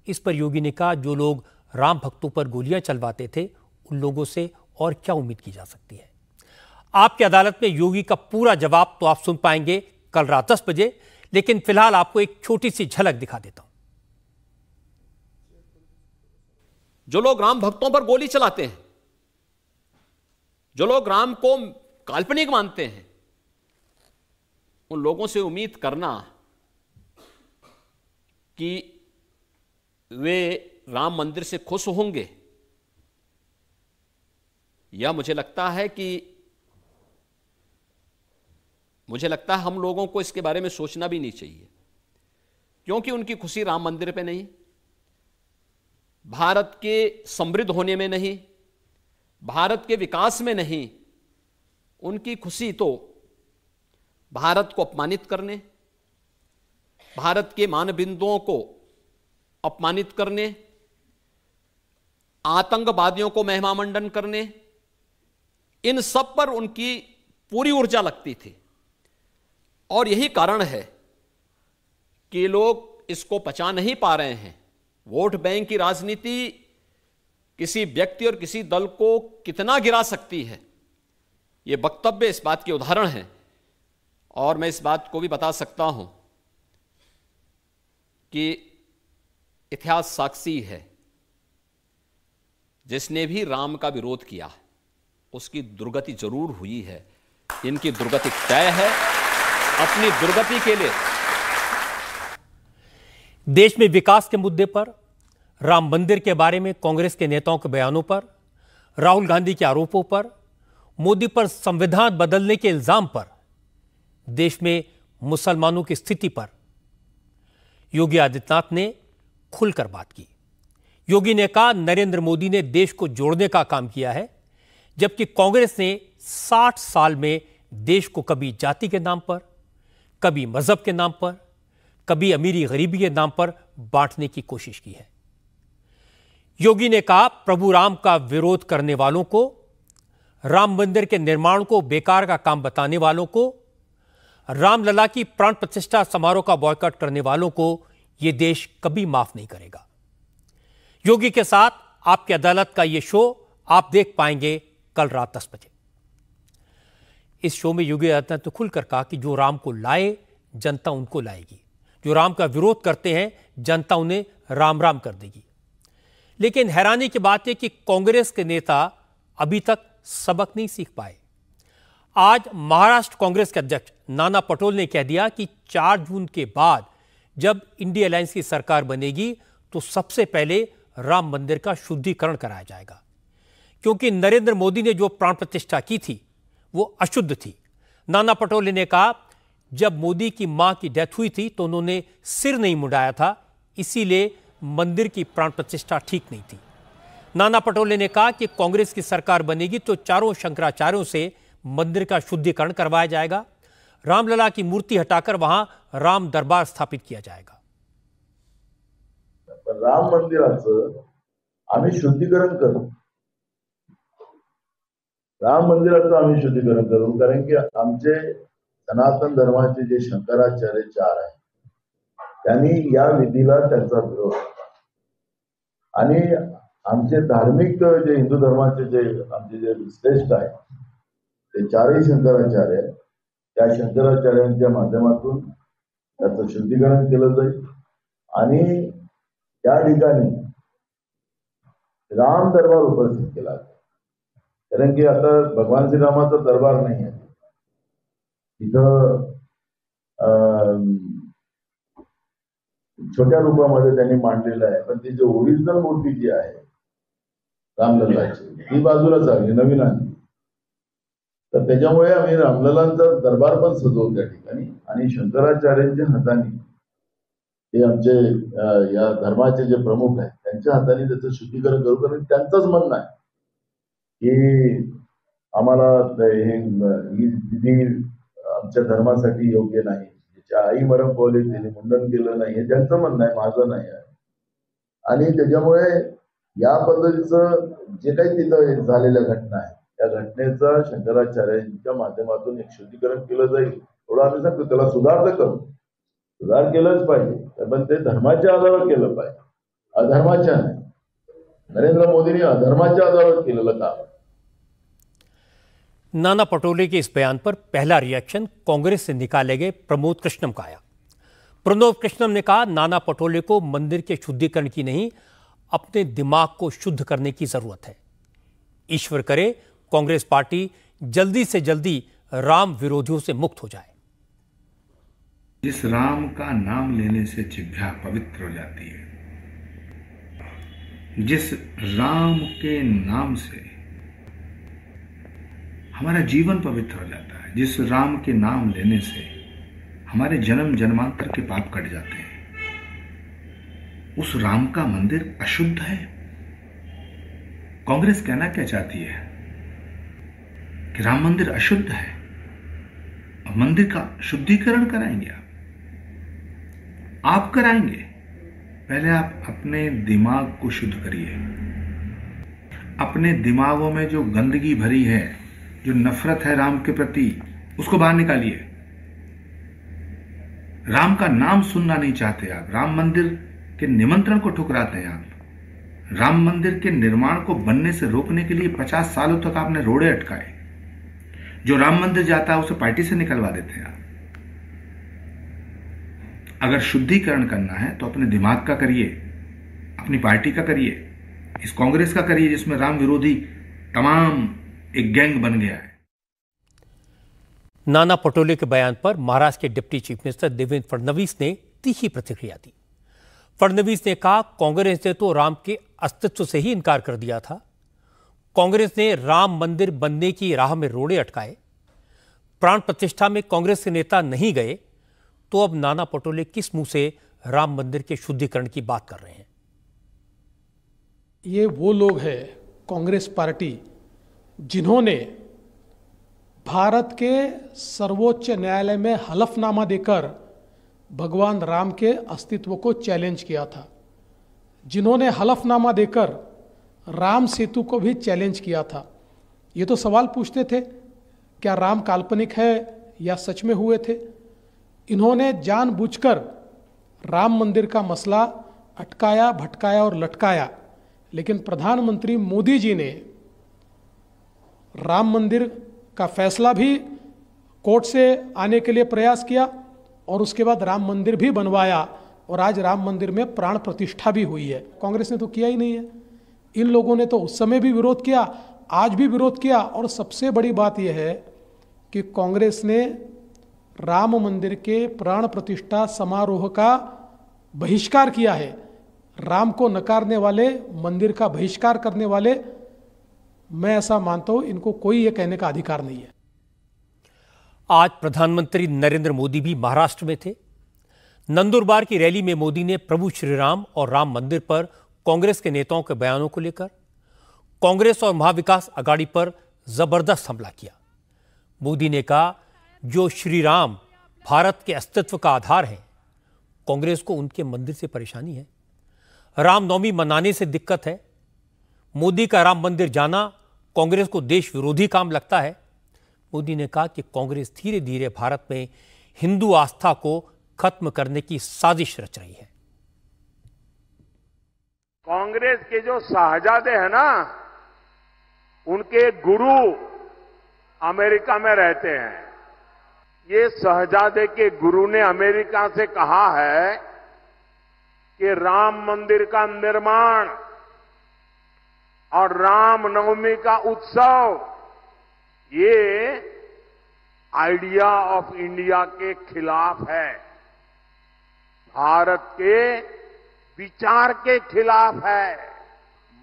इस पर योगी ने कहा, जो लोग राम भक्तों पर गोलियां चलवाते थे उन लोगों से और क्या उम्मीद की जा सकती है। आपकी अदालत में योगी का पूरा जवाब तो आप सुन पाएंगे कल रात 10 बजे, लेकिन फिलहाल आपको एक छोटी सी झलक दिखा देता हूं। जो लोग राम भक्तों पर गोली चलाते हैं, जो लोग राम को काल्पनिक मानते हैं, उन लोगों से उम्मीद करना कि वे राम मंदिर से खुश होंगे, या मुझे लगता है हम लोगों को इसके बारे में सोचना भी नहीं चाहिए, क्योंकि उनकी खुशी राम मंदिर पे नहीं, भारत के समृद्ध होने में नहीं, भारत के विकास में नहीं, उनकी खुशी तो भारत को अपमानित करने, भारत के मानबिंदुओं को अपमानित करने, आतंकवादियों को महिमामंडन करने, इन सब पर उनकी पूरी ऊर्जा लगती थी। और यही कारण है कि लोग इसको पचा नहीं पा रहे हैं। वोट बैंक की राजनीति किसी व्यक्ति और किसी दल को कितना गिरा सकती है, ये वक्तव्य इस बात के उदाहरण हैं। और मैं इस बात को भी बता सकता हूं कि इतिहास साक्षी है, जिसने भी राम का विरोध किया उसकी दुर्गति जरूर हुई है। इनकी दुर्गति तय है। अपनी दुर्गति के लिए देश में विकास के मुद्दे पर, राम मंदिर के बारे में कांग्रेस के नेताओं के बयानों पर, राहुल गांधी के आरोपों पर, मोदी पर संविधान बदलने के इल्जाम पर, देश में मुसलमानों की स्थिति पर योगी आदित्यनाथ ने खुलकर बात की। योगी ने कहा, नरेंद्र मोदी ने देश को जोड़ने का काम किया है, जबकि कांग्रेस ने 60 साल में देश को कभी जाति के नाम पर, कभी मजहब के नाम पर, कभी अमीरी गरीबी के नाम पर बांटने की कोशिश की है। योगी ने कहा, प्रभु राम का विरोध करने वालों को, राम मंदिर के निर्माण को बेकार का काम बताने वालों को, रामलला की प्राण प्रतिष्ठा समारोह का बॉयकॉट करने वालों को यह देश कभी माफ नहीं करेगा। योगी के साथ आपकी अदालत का यह शो आप देख पाएंगे कल रात 10 बजे। इस शो में योगी आदित्यनाथ ने खुलकर कहा कि जो राम को लाए जनता उनको लाएगी, जो राम का विरोध करते हैं जनता उन्हें राम राम कर देगी। लेकिन हैरानी की बात है कि कांग्रेस के नेता अभी तक सबक नहीं सीख पाए। आज महाराष्ट्र कांग्रेस के अध्यक्ष नाना पटोले ने कह दिया कि 4 जून के बाद जब इंडिया अलायंस की सरकार बनेगी तो सबसे पहले राम मंदिर का शुद्धिकरण कराया जाएगा, क्योंकि नरेंद्र मोदी ने जो प्राण प्रतिष्ठा की थी वो अशुद्ध थी। नाना पटोले ने कहा, जब मोदी की मां की डेथ हुई थी तो उन्होंने सिर नहीं मुंडाया था, इसीलिए मंदिर की प्राण प्रतिष्ठा ठीक नहीं थी। नाना पटोले ने कहा कि कांग्रेस की सरकार बनेगी तो चारों शंकराचार्यों से मंदिर का शुद्धिकरण करवाया जाएगा, रामलला की मूर्ति हटाकर वहां राम दरबार स्थापित किया जाएगा। राम मंदिराचं आम्ही शुद्धीकरण करू, राम मंदिराचं आम्ही शुद्धीकरण करू, कारण की आमचे सनातन धर्माचे जे शंकराचार्य 4 आहेत त्यांनी या विधीला त्यांचा विरोध केला आणि आमचे धार्मिक जे हिंदू धर्माचे जे आमचे जे श्रेष्ठ आहेत ते 4ही शंकराचार्य, त्या शंकराचार्यांच्या माध्यमातून त्याचं शुद्धीकरण केलं जाईल आणि त्या ठिकाणी राम दरबार उपस्थित केला जाईल। कारण की आता भगवान श्रीरामाचा दरबार नाही आहे तिथं, छोट्या रूपामध्ये त्यांनी मांडलेलं आहे, पण ती जी ओरिजिनल मूर्ती जी आहे रामलल्लाची ती बाजूलाच आली, नवीन आणली, तर त्याच्यामुळे आम्ही रामलल्लांचा दरबार पण सजवू त्या ठिकाणी आणि शंकराचार्यांच्या हाताने ते आमचे या धर्माचे जे प्रमुख आहेत त्यांच्या हाताने त्याचं शुद्धीकरण करू, कारण त्यांचंच म्हणणं आहे की आम्हाला ही विधी आमच्या धर्मासाठी योग्य नाही, तिच्या आई मरण पावली, तिने मुंडन केलं नाही, हे त्यांचं म्हणणं आहे, माझं नाही आहे. आणि त्याच्यामुळे या पद्धतीचं जे काही तिथं झालेल्या घटना आहे त्या घटनेचं शंकराचार्यांच्या माध्यमातून एक शुद्धीकरण केलं जाईल. थोडं आम्ही सांगतो त्याला सुधार केलंच पाहिजे, पण ते धर्माच्या आधारावर केलं पाहिजे, अधर्माच्या नाही. नरेंद्र मोदींनी अधर्माच्या आधारावर केलेलं काम. नाना पटोले के इस बयान पर पहला रिएक्शन कांग्रेस से निकाले गए प्रमोद कृष्णम का आया। प्रमोद कृष्णम ने कहा, नाना पटोले को मंदिर के शुद्धिकरण की नहीं, अपने दिमाग को शुद्ध करने की जरूरत है। ईश्वर करे कांग्रेस पार्टी जल्दी से जल्दी राम विरोधियों से मुक्त हो जाए। जिस राम का नाम लेने से जिह्वा पवित्र हो जाती है, जिस राम के नाम से हमारा जीवन पवित्र हो जाता है, जिस राम के नाम लेने से हमारे जन्म जन्मांतर के पाप कट जाते हैं, उस राम का मंदिर अशुद्ध है। कांग्रेस कहना क्या चाहती है कि राम मंदिर अशुद्ध है, और मंदिर का शुद्धिकरण कराएंगे आप कराएंगे। पहले आप अपने दिमाग को शुद्ध करिए। अपने दिमागों में जो गंदगी भरी है, जो नफरत है राम के प्रति, उसको बाहर निकालिए। राम का नाम सुनना नहीं चाहते आप, राम मंदिर के निमंत्रण को ठुकराते हैं आप। राम मंदिर के निर्माण को बनने से रोकने के लिए 50 सालों तक आपने रोड़े अटकाए। जो राम मंदिर जाता है उसे पार्टी से निकलवा देते हैं आप। अगर शुद्धिकरण करना है तो अपने दिमाग का करिए, अपनी पार्टी का करिए, इस कांग्रेस का करिए जिसमें राम विरोधी तमाम एक गैंग बन गया है। नाना पटोले के बयान पर महाराष्ट्र के deputy chief minister Devendra Fadnavis ने तीखी प्रतिक्रिया दी। फडणवीस ने कहा, कांग्रेस ने तो राम के अस्तित्व से ही इनकार कर दिया था। कांग्रेस ने राम मंदिर बनने की राह में रोड़े अटकाए। प्राण प्रतिष्ठा में कांग्रेस के नेता नहीं गए तो अब नाना पटोले किस मुंह से राम मंदिर के शुद्धिकरण की बात कर रहे हैं? ये वो लोग हैं कांग्रेस पार्टी जिन्होंने भारत के सर्वोच्च न्यायालय में हलफनामा देकर भगवान राम के अस्तित्व को चैलेंज किया था, जिन्होंने हलफनामा देकर राम सेतु को भी चैलेंज किया था। ये तो सवाल पूछते थे, क्या राम काल्पनिक है या सच में हुए थे? इन्होंने जानबूझकर राम मंदिर का मसला अटकाया, भटकाया और लटकाया। लेकिन प्रधानमंत्री मोदी जी ने राम मंदिर का फैसला भी कोर्ट से आने के लिए प्रयास किया और उसके बाद राम मंदिर भी बनवाया और आज राम मंदिर में प्राण प्रतिष्ठा भी हुई है। कांग्रेस ने तो किया ही नहीं है। इन लोगों ने तो उस समय भी विरोध किया, आज भी विरोध किया, और सबसे बड़ी बात यह है कि कांग्रेस ने राम मंदिर के प्राण प्रतिष्ठा समारोह का बहिष्कार किया है। राम को नकारने वाले, मंदिर का बहिष्कार करने वाले, मैं ऐसा मानता हूं इनको कोई ये कहने का अधिकार नहीं है। आज प्रधानमंत्री नरेंद्र मोदी भी महाराष्ट्र में थे। नंदुरबार की रैली में मोदी ने प्रभु श्री राम और राम मंदिर पर कांग्रेस के नेताओं के बयानों को लेकर कांग्रेस और महाविकास अघाड़ी पर जबरदस्त हमला किया। मोदी ने कहा, जो श्री राम भारत के अस्तित्व का आधार है, कांग्रेस को उनके मंदिर से परेशानी है। रामनवमी मनाने से दिक्कत है। मोदी का राम मंदिर जाना कांग्रेस को देश विरोधी काम लगता है। मोदी ने कहा कि कांग्रेस धीरे धीरे भारत में हिंदू आस्था को खत्म करने की साजिश रच रही है। कांग्रेस के जो शाहजादे हैं ना, उनके गुरु अमेरिका में रहते हैं। ये शहजादे के गुरु ने अमेरिका से कहा है कि राम मंदिर का निर्माण और रामनवमी का उत्सव ये आइडिया ऑफ इंडिया के खिलाफ है, भारत के विचार के खिलाफ है।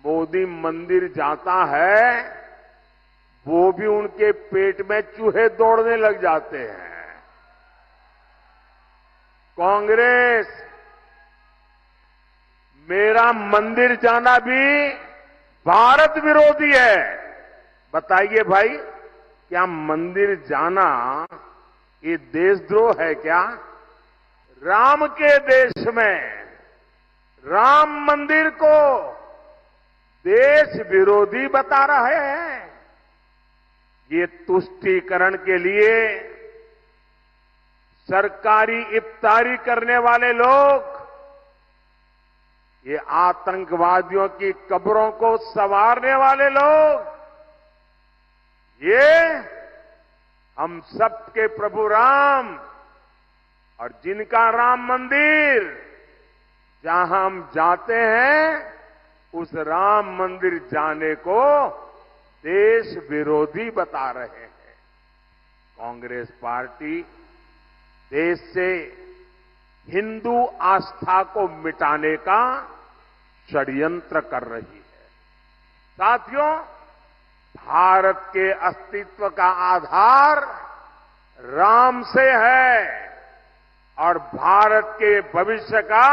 मोदी मंदिर जाता है, वो भी उनके पेट में चूहे दौड़ने लग जाते हैं। कांग्रेस मेरा मंदिर जाना भी भारत विरोधी है। बताइए भाई, क्या मंदिर जाना ये देशद्रोह है क्या? राम के देश में राम मंदिर को देश विरोधी बता रहे हैं। ये तुष्टीकरण के लिए सरकारी इफ्तारी करने वाले लोग, ये आतंकवादियों की कब्रों को संवारने वाले लोग, ये हम सबके प्रभु राम और जिनका राम मंदिर जहां हम जाते हैं उस राम मंदिर जाने को देश विरोधी बता रहे हैं। कांग्रेस पार्टी देश से हिंदू आस्था को मिटाने का षड्यंत्र कर रही है। साथियों, भारत के अस्तित्व का आधार राम से है और भारत के भविष्य का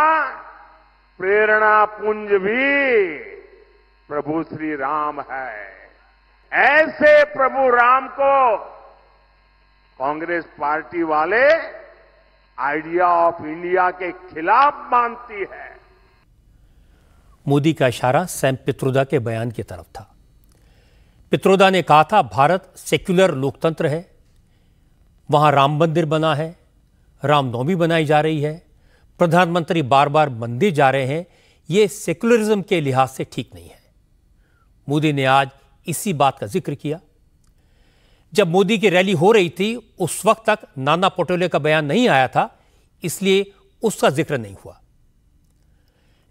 प्रेरणा पुंज भी प्रभु श्री राम है। ऐसे प्रभु राम को कांग्रेस पार्टी वाले आइडिया ऑफ इंडिया के खिलाफ मानती है। मोदी का इशारा सैम पित्रोदा के बयान की तरफ था। पित्रोदा ने कहा था, भारत सेक्युलर लोकतंत्र है, वहां राम मंदिर बना है, रामनवमी बनाई जा रही है, प्रधानमंत्री बार बार मंदिर जा रहे हैं, यह सेक्युलरिज्म के लिहाज से ठीक नहीं है। मोदी ने आज इसी बात का जिक्र किया। जब मोदी की रैली हो रही थी उस वक्त तक नाना पटोले का बयान नहीं आया था, इसलिए उसका जिक्र नहीं हुआ।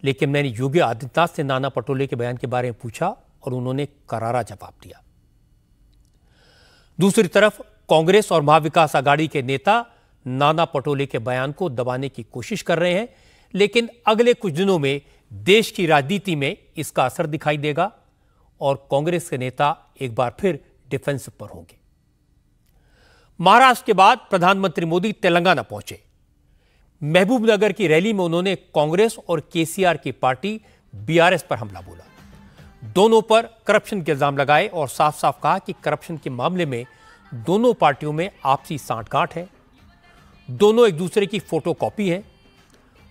लेकिन मैंने योगी आदित्यनाथ से नाना पटोले के बयान के बारे में पूछा और उन्होंने करारा जवाब दिया। दूसरी तरफ कांग्रेस और महाविकास आघाड़ी के नेता नाना पटोले के बयान को दबाने की कोशिश कर रहे हैं, लेकिन अगले कुछ दिनों में देश की राजनीति में इसका असर दिखाई देगा और कांग्रेस के नेता एक बार फिर डिफेंसिव पर होंगे। महाराष्ट्र के बाद प्रधानमंत्री मोदी तेलंगाना पहुंचे। महबूबनगर की रैली में उन्होंने कांग्रेस और केसीआर की पार्टी बीआरएस पर हमला बोला। दोनों पर करप्शन के इल्जाम लगाए और साफ साफ कहा कि करप्शन के मामले में दोनों पार्टियों में आपसी सांठगांठ है, दोनों एक दूसरे की फोटोकॉपी है।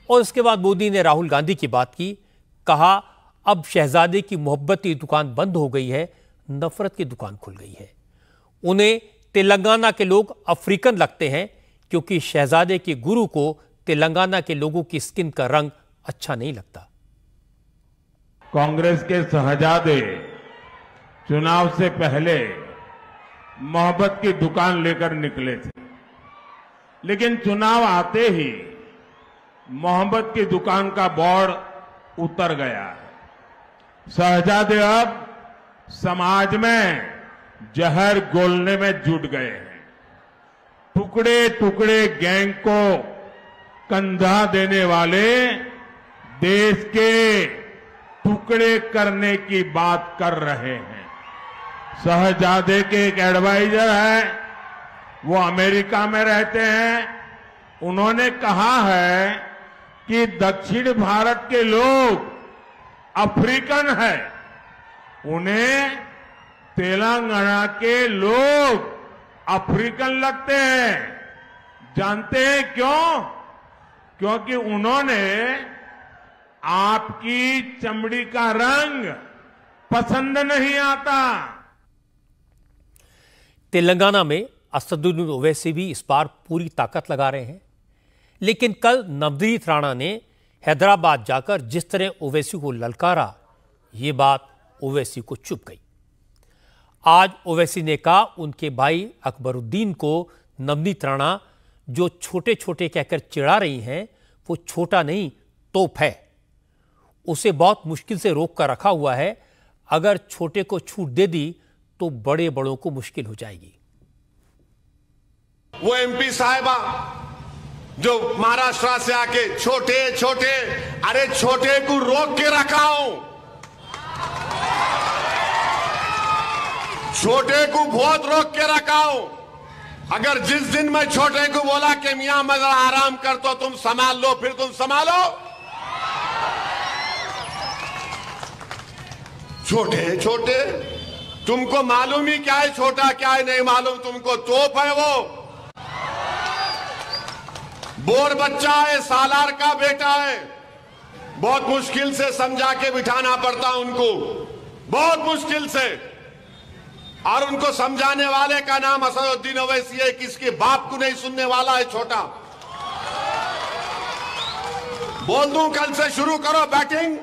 और इसके बाद मोदी ने राहुल गांधी की बात की, कहा अब शहजादे की मोहब्बत की दुकान बंद हो गई है, नफरत की दुकान खुल गई है। उन्हें तेलंगाना के लोग अफ्रीकन लगते हैं क्योंकि शहजादे के गुरु को तेलंगाना के लोगों की स्किन का रंग अच्छा नहीं लगता। कांग्रेस के शहजादे चुनाव से पहले मोहब्बत की दुकान लेकर निकले थे, लेकिन चुनाव आते ही मोहब्बत की दुकान का बोर्ड उतर गया है। शहजादे अब समाज में जहर घोलने में जुट गए हैं। टुकड़े टुकड़े गैंग को कंधा देने वाले देश के टुकड़े करने की बात कर रहे हैं। शहजादे के एक एडवाइजर है, वो अमेरिका में रहते हैं। उन्होंने कहा है कि दक्षिण भारत के लोग अफ्रीकन है, उन्हें तेलंगाना के लोग अफ्रीकन लगते हैं। जानते हैं क्यों? क्योंकि उन्होंने आपकी चमड़ी का रंग पसंद नहीं आता। तेलंगाना में असदुद्दीन ओवैसी भी इस बार पूरी ताकत लगा रहे हैं, लेकिन कल नवनीत राणा ने हैदराबाद जाकर जिस तरह ओवैसी को ललकारा, ये बात ओवैसी को चुभ गई। आज ओवैसी ने कहा उनके भाई अकबरुद्दीन को नवनीत राणा जो छोटे छोटे कहकर चिढ़ा रही हैं, वो छोटा नहीं तोप है, उसे बहुत मुश्किल से रोक कर रखा हुआ है। अगर छोटे को छूट दे दी तो बड़े बड़ों को मुश्किल हो जाएगी। वो एमपी साहिबा जो महाराष्ट्र से आके छोटे छोटे, अरे छोटे को रोक के रखा हूं, छोटे को बहुत रोक के रखा हूं। अगर जिस दिन मैं छोटे को बोला कि मियां मगर आराम कर तो तुम संभाल लो, फिर तुम संभालो। छोटे छोटे, तुमको मालूम ही क्या है छोटा क्या है नहीं मालूम तुमको, तोप है वो। बोर बच्चा है, सालार का बेटा है, बहुत मुश्किल से समझा के बिठाना पड़ता उनको, बहुत मुश्किल से। और उनको समझाने वाले का नाम असदुद्दीन ओवैसी है, किसके बाप को नहीं सुनने वाला है छोटा। बोल दूं कल से शुरू करो बैटिंग।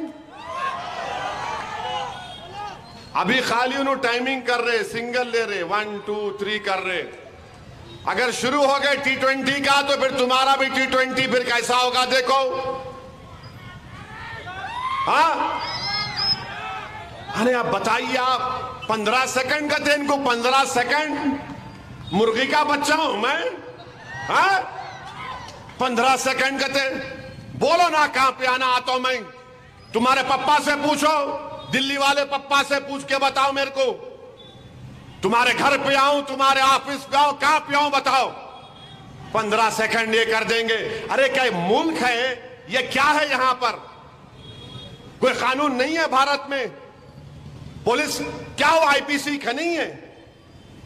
अभी खाली उन्होंने टाइमिंग कर रहे, सिंगल ले रहे, 1 2 3 कर रहे। अगर शुरू हो गए T20 का तो फिर तुम्हारा भी T20 फिर कैसा होगा देखो। हाँ, अरे आप बताइए, आप 15 सेकंड का थे इनको, 15 सेकंड। मुर्गी का बच्चा हूं मैं? हाँ, 15 सेकंड का थे। बोलो ना कहां पे आना आता हूं मैं। तुम्हारे पप्पा से पूछो, दिल्ली वाले पप्पा से पूछ के बताओ मेरे को। तुम्हारे घर पे आऊं, तुम्हारे ऑफिस पे आऊं, कहां पे आऊं बताओ। 15 सेकंड ये कर देंगे। अरे क्या मुल्क है ये? क्या है यहां पर? कोई कानून नहीं है भारत में? पुलिस क्या वो आईपीसी का नहीं है?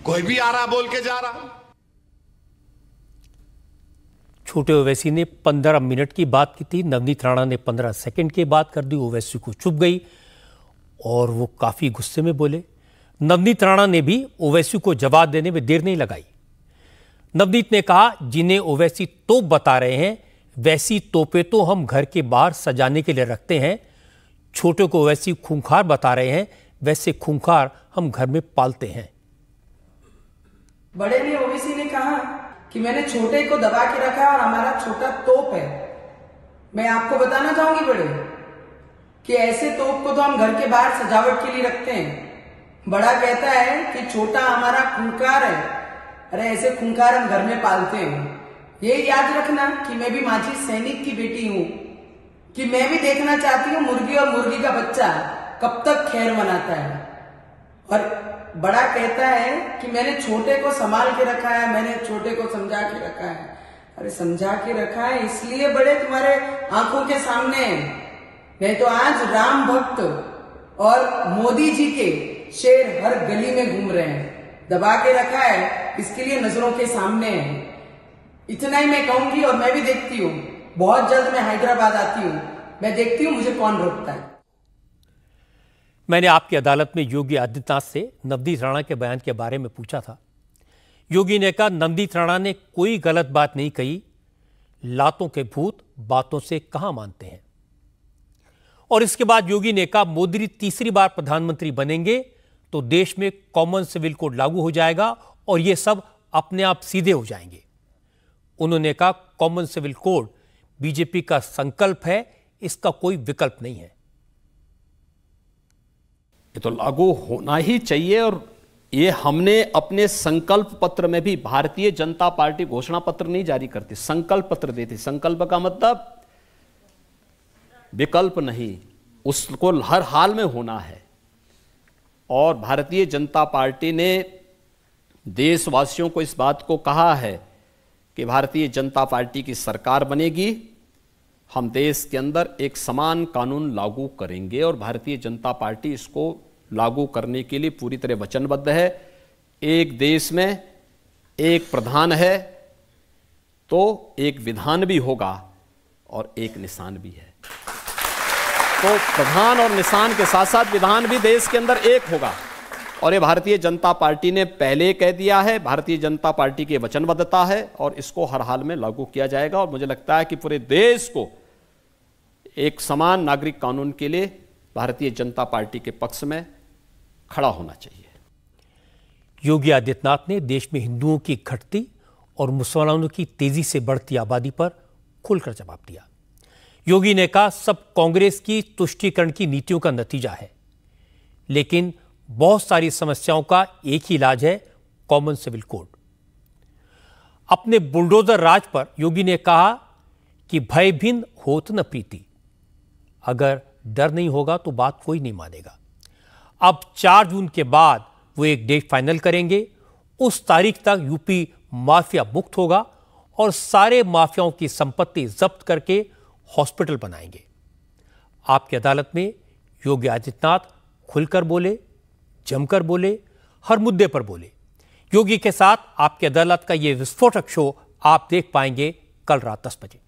कोई भी आ रहा बोल के जा रहा। छोटे ओवैसी ने 15 मिनट की बात की थी, नवनीत राणा ने 15 सेकंड की बात कर दी। ओवैसी को चुप गई और वो काफी गुस्से में बोले। नवनीत राणा ने भी ओवैसी को जवाब देने में देर नहीं लगाई। नवनीत ने कहा, जिन्हें ओवैसी तोप बता रहे हैं वैसी तोपें तो हम घर के बाहर सजाने के लिए रखते हैं। छोटे को ओवैसी खूंखार बता रहे हैं, वैसे खूंखार हम घर में पालते हैं। बड़े ने ओवैसी ने कहा कि मैंने छोटे को दबा के रखा और हमारा छोटा तोप है। मैं आपको बताना चाहूंगी बड़े कि ऐसे तोप को तो हम घर के बाहर सजावट के लिए रखते हैं। बड़ा कहता है कि छोटा हमारा खूंखार है। अरे ऐसे खूंखार हम घर में पालते हैं। ये याद रखना कि मैं भी माझी सैनिक की बेटी हूं, कि मैं भी देखना चाहती हूँ मुर्गी और मुर्गी का बच्चा कब तक खैर मनाता है। और बड़ा कहता है कि मैंने छोटे को संभाल के रखा है, मैंने छोटे को समझा के रखा है। अरे समझा के रखा है इसलिए बड़े तुम्हारे आंखों के सामने है। नहीं तो आज राम भक्त और मोदी जी के शेर हर गली में घूम रहे हैं। दबा के रखा है इसके लिए नजरों के सामने है। इतना ही मैं कहूंगी। और मैं भी देखती हूँ, बहुत जल्द मैं हैदराबाद आती हूँ, मैं देखती हूँ मुझे कौन रोकता है। मैंने आपकी अदालत में योगी आदित्यनाथ से नवनीत राणा के बयान के बारे में पूछा था। योगी ने कहा, नवनीत राणा ने कोई गलत बात नहीं कही। लातों के भूत बातों से कहां मानते हैं। और इसके बाद योगी ने कहा, मोदी तीसरी बार प्रधानमंत्री बनेंगे तो देश में कॉमन सिविल कोड लागू हो जाएगा और ये सब अपने आप सीधे हो जाएंगे। उन्होंने कहा, कॉमन सिविल कोड बीजेपी का संकल्प है, इसका कोई विकल्प नहीं है। ये तो लागू होना ही चाहिए। और ये हमने अपने संकल्प पत्र में भी, भारतीय जनता पार्टी घोषणा पत्र नहीं जारी करती, संकल्प पत्र देती। संकल्प का मतलब विकल्प नहीं, उसको हर हाल में होना है। और भारतीय जनता पार्टी ने देशवासियों को इस बात को कहा है कि भारतीय जनता पार्टी की सरकार बनेगी, हम देश के अंदर एक समान कानून लागू करेंगे। और भारतीय जनता पार्टी इसको लागू करने के लिए पूरी तरह वचनबद्ध है। एक देश में एक प्रधान है तो एक विधान भी होगा और एक निशान भी है। तो प्रधान और निशान के साथ साथ विधान भी देश के अंदर एक होगा। और ये भारतीय जनता पार्टी ने पहले कह दिया है, भारतीय जनता पार्टी की वचनबद्धता है और इसको हर हाल में लागू किया जाएगा। और मुझे लगता है कि पूरे देश को एक समान नागरिक कानून के लिए भारतीय जनता पार्टी के पक्ष में खड़ा होना चाहिए। योगी आदित्यनाथ ने देश में हिंदुओं की घटती और मुसलमानों की तेजी से बढ़ती आबादी पर खुलकर जवाब दिया। योगी ने कहा, सब कांग्रेस की तुष्टीकरण की नीतियों का नतीजा है, लेकिन बहुत सारी समस्याओं का एक ही इलाज है, कॉमन सिविल कोड। अपने बुलडोजर राज पर योगी ने कहा कि भय भिन्न होत न प्रीति। अगर डर नहीं होगा तो बात कोई नहीं मानेगा। अब 4 जून के बाद वो एक डेट फाइनल करेंगे। उस तारीख तक यूपी माफिया मुक्त होगा और सारे माफियाओं की संपत्ति जब्त करके हॉस्पिटल बनाएंगे। आपकी अदालत में योगी आदित्यनाथ खुलकर बोले, जमकर बोले, हर मुद्दे पर बोले। योगी के साथ आपकी अदालत का यह विस्फोटक शो आप देख पाएंगे कल रात 10 बजे।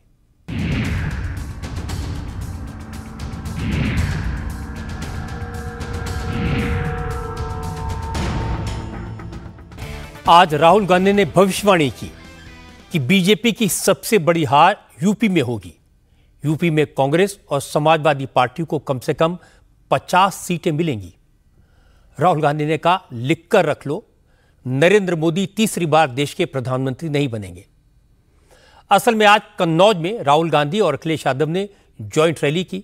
आज राहुल गांधी ने भविष्यवाणी की कि बीजेपी की सबसे बड़ी हार यूपी में होगी। यूपी में कांग्रेस और समाजवादी पार्टी को कम से कम 50 सीटें मिलेंगी। राहुल गांधी ने कहा, लिख कर रख लो, नरेंद्र मोदी तीसरी बार देश के प्रधानमंत्री नहीं बनेंगे। असल में आज कन्नौज में राहुल गांधी और अखिलेश यादव ने ज्वाइंट रैली की।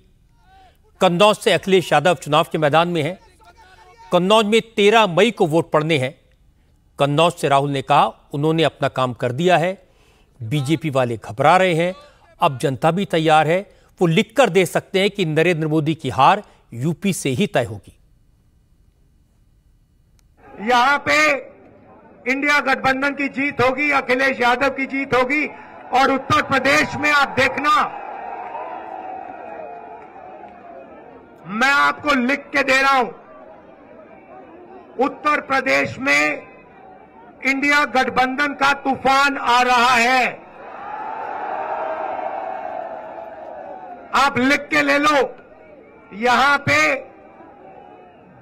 कन्नौज से अखिलेश यादव चुनाव के मैदान में हैं। कन्नौज में 13 मई को वोट पड़ने हैं। कन्नौज से राहुल ने कहा, उन्होंने अपना काम कर दिया है, बीजेपी वाले घबरा रहे हैं, अब जनता भी तैयार है, वो लिख कर दे सकते हैं कि नरेंद्र मोदी की हार यूपी से ही तय होगी। यहां पे इंडिया गठबंधन की जीत होगी, अखिलेश यादव की जीत होगी। और उत्तर प्रदेश में आप देखना, मैं आपको लिख के दे रहा हूं, उत्तर प्रदेश में इंडिया गठबंधन का तूफान आ रहा है। आप लिख के ले लो, यहां पे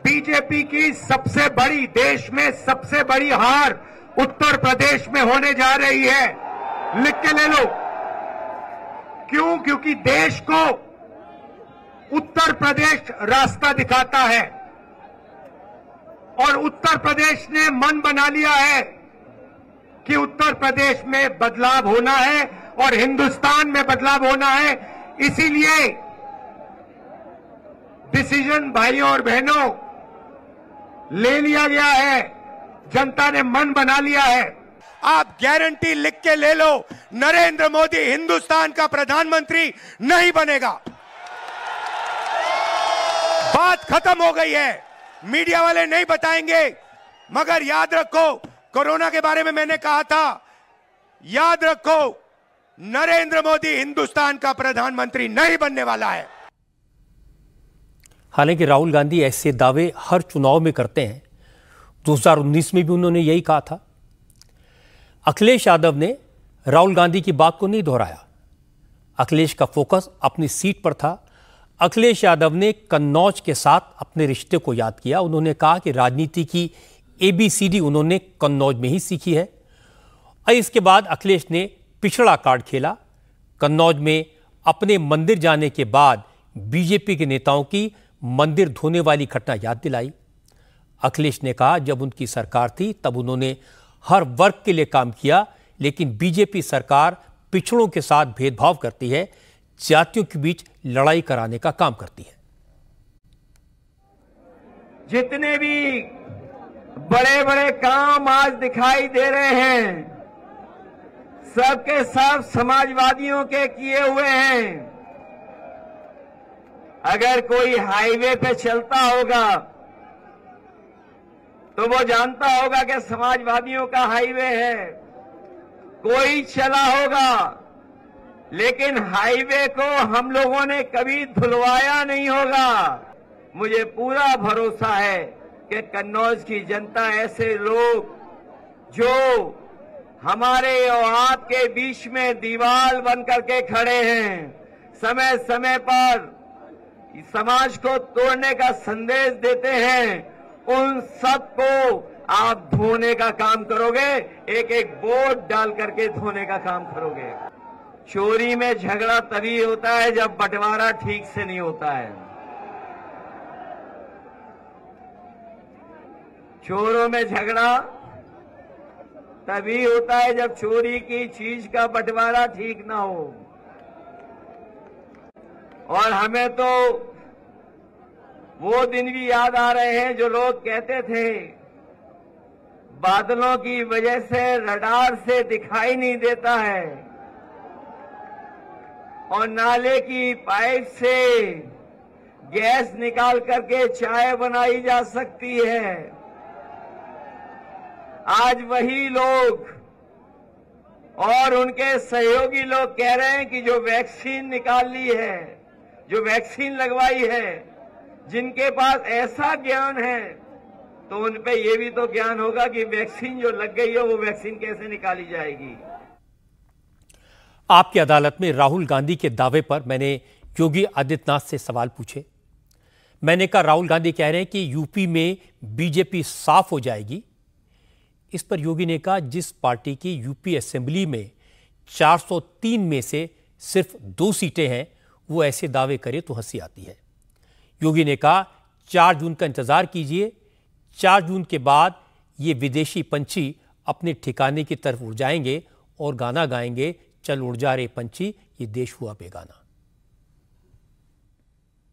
बीजेपी की सबसे बड़ी, देश में सबसे बड़ी हार उत्तर प्रदेश में होने जा रही है। लिख के ले लो। क्यों? क्योंकि देश को उत्तर प्रदेश रास्ता दिखाता है और उत्तर प्रदेश ने मन बना लिया है कि उत्तर प्रदेश में बदलाव होना है और हिंदुस्तान में बदलाव होना है। इसीलिए डिसीजन भाइयों और बहनों ले लिया गया है, जनता ने मन बना लिया है। आप गारंटी लिख के ले लो, नरेंद्र मोदी हिंदुस्तान का प्रधानमंत्री नहीं बनेगा। बात खत्म हो गई है, मीडिया वाले नहीं बताएंगे, मगर याद रखो, कोरोना के बारे में मैंने कहा था, याद रखो, नरेंद्र मोदी हिंदुस्तान का प्रधानमंत्री नहीं बनने वाला है। हालांकि राहुल गांधी ऐसे दावे हर चुनाव में करते हैं। 2019 में भी उन्होंने यही कहा था। अखिलेश यादव ने राहुल गांधी की बात को नहीं दोहराया। अखिलेश का फोकस अपनी सीट पर था। अखिलेश यादव ने कन्नौज के साथ अपने रिश्ते को याद किया। उन्होंने कहा कि राजनीति की ABCD उन्होंने कन्नौज में ही सीखी है। और इसके बाद अखिलेश ने पिछड़ा कार्ड खेला। कन्नौज में अपने मंदिर जाने के बाद बीजेपी के नेताओं की मंदिर धोने वाली घटना याद दिलाई। अखिलेश ने कहा, जब उनकी सरकार थी तब उन्होंने हर वर्ग के लिए काम किया, लेकिन बीजेपी सरकार पिछड़ों के साथ भेदभाव करती है, जातियों के बीच लड़ाई कराने का काम करती है। जितने भी बड़े बड़े काम आज दिखाई दे रहे हैं, सबके सब समाजवादियों के किए हुए हैं। अगर कोई हाईवे पे चलता होगा तो वो जानता होगा कि समाजवादियों का हाईवे है। कोई चला होगा, लेकिन हाईवे को हम लोगों ने कभी धुलवाया नहीं होगा। मुझे पूरा भरोसा है कि कन्नौज की जनता, ऐसे लोग जो हमारे और आपके बीच में दीवार बन करके खड़े हैं, समय समय पर समाज को तोड़ने का संदेश देते हैं, उन सबको आप धोने का काम करोगे, एक एक वोट डाल करके धोने का काम करोगे। चोरी में झगड़ा तभी होता है जब बंटवारा ठीक से नहीं होता है। चोरों में झगड़ा तभी होता है जब चोरी की चीज का बंटवारा ठीक ना हो। और हमें तो वो दिन भी याद आ रहे हैं जो लोग कहते थे बादलों की वजह से रडार से दिखाई नहीं देता है और नाले की पाइप से गैस निकाल करके चाय बनाई जा सकती है। आज वही लोग और उनके सहयोगी लोग कह रहे हैं कि जो वैक्सीन निकाल ली है, जो वैक्सीन लगवाई है, जिनके पास ऐसा ज्ञान है तो उन पे ये भी तो ज्ञान होगा कि वैक्सीन जो लग गई है वो वैक्सीन कैसे निकाली जाएगी। आपकी अदालत में राहुल गांधी के दावे पर मैंने योगी आदित्यनाथ से सवाल पूछे। मैंने कहा राहुल गांधी कह रहे हैं कि यूपी में बीजेपी साफ हो जाएगी। इस पर योगी ने कहा जिस पार्टी की यूपी असेंबली में 403 में से सिर्फ 2 सीटें हैं वो ऐसे दावे करे तो हंसी आती है। योगी ने कहा 4 जून का इंतजार कीजिए, 4 जून के बाद ये विदेशी पंछी अपने ठिकाने की तरफ उड़ जाएंगे और गाना गाएंगे, चल उड़ जा रे पंछी ये देश हुआ बेगाना।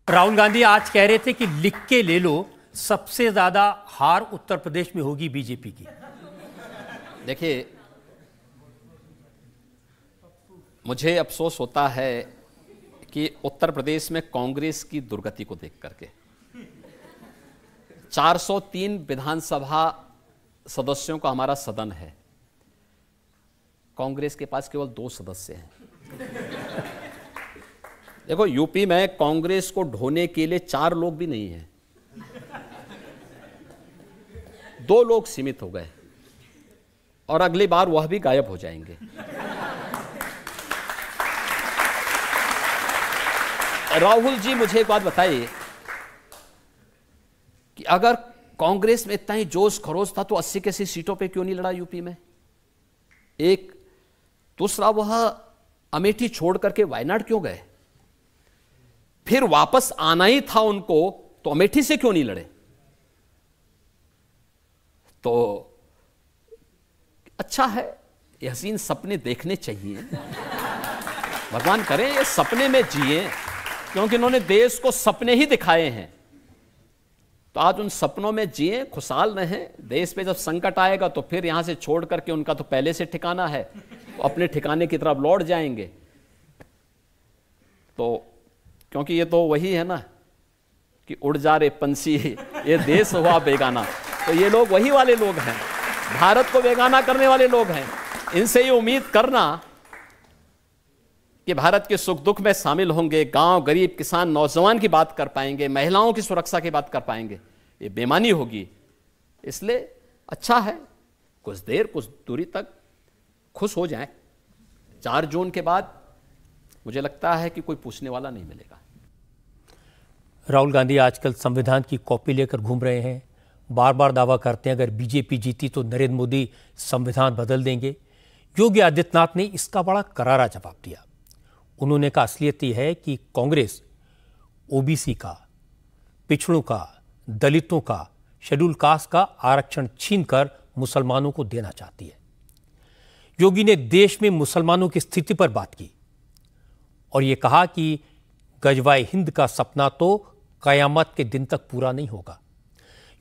राहुल गांधी आज कह रहे थे कि लिख के ले लो, सबसे ज्यादा हार उत्तर प्रदेश में होगी बीजेपी की। देखिए, मुझे अफसोस होता है कि उत्तर प्रदेश में कांग्रेस की दुर्गति को देख करके 403 विधानसभा सदस्यों का हमारा सदन है, कांग्रेस के पास केवल 2 सदस्य हैं। देखो, यूपी में कांग्रेस को ढोने के लिए 4 लोग भी नहीं हैं, 2 लोग सीमित हो गए और अगली बार वह भी गायब हो जाएंगे। राहुल जी, मुझे एक बात बताइए कि अगर कांग्रेस में इतना ही जोश खरोश था तो 80 की 80 सीटों पे क्यों नहीं लड़ा यूपी में? एक दूसरा, वह अमेठी छोड़ करके वायनाड क्यों गए? फिर वापस आना ही था उनको तो अमेठी से क्यों नहीं लड़े? तो अच्छा है, ये हसीन सपने देखने चाहिए, भगवान करे ये सपने में जिए, क्योंकि इन्होंने देश को सपने ही दिखाए हैं। तो आज उन सपनों में जिए, खुशहाल रहें। देश पे जब संकट आएगा तो फिर यहां से छोड़ करके, उनका तो पहले से ठिकाना है, तो अपने ठिकाने की तरफ लौट जाएंगे। तो क्योंकि ये तो वही है ना कि उड़ जा रे पंछी ये देश हुआ बेगाना, तो ये लोग वही वाले लोग हैं, भारत को बेगाना करने वाले लोग हैं। इनसे ये उम्मीद करना कि भारत के सुख दुख में शामिल होंगे, गांव, गरीब, किसान, नौजवान की बात कर पाएंगे, महिलाओं की सुरक्षा की बात कर पाएंगे, ये बेईमानी होगी। इसलिए अच्छा है कुछ देर, कुछ दूरी तक खुश हो जाएं। 4 जून के बाद मुझे लगता है कि कोई पूछने वाला नहीं मिलेगा। राहुल गांधी आजकल संविधान की कॉपी लेकर घूम रहे हैं, बार बार दावा करते हैं अगर बीजेपी जीती तो नरेंद्र मोदी संविधान बदल देंगे। योगी आदित्यनाथ ने इसका बड़ा करारा जवाब दिया। उन्होंने कहा असलियत यह है कि कांग्रेस ओबीसी का, पिछड़ों का, दलितों का, शेड्यूल कास्ट का आरक्षण छीनकर मुसलमानों को देना चाहती है। योगी ने देश में मुसलमानों की स्थिति पर बात की और यह कहा कि गजवाए हिंद का सपना तो कयामत के दिन तक पूरा नहीं होगा।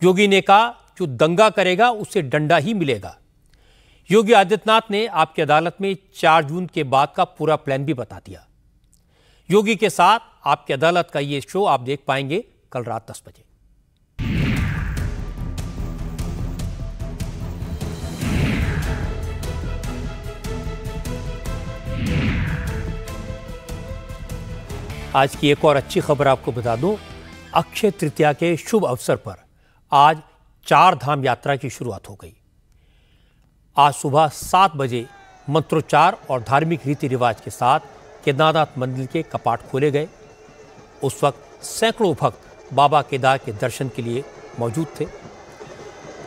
योगी ने कहा जो दंगा करेगा उसे डंडा ही मिलेगा। योगी आदित्यनाथ ने आपकी अदालत में 4 जून के बाद का पूरा प्लान भी बता दिया। योगी के साथ आपकी अदालत का ये शो आप देख पाएंगे कल रात 10 बजे। आज की एक और अच्छी खबर आपको बता दूं, अक्षय तृतीया के शुभ अवसर पर आज 4 धाम यात्रा की शुरुआत हो गई। आज सुबह 7 बजे मंत्रोच्चार और धार्मिक रीति रिवाज के साथ केदारनाथ मंदिर के कपाट खोले गए। उस वक्त सैकड़ों भक्त बाबा केदार के दर्शन के लिए मौजूद थे।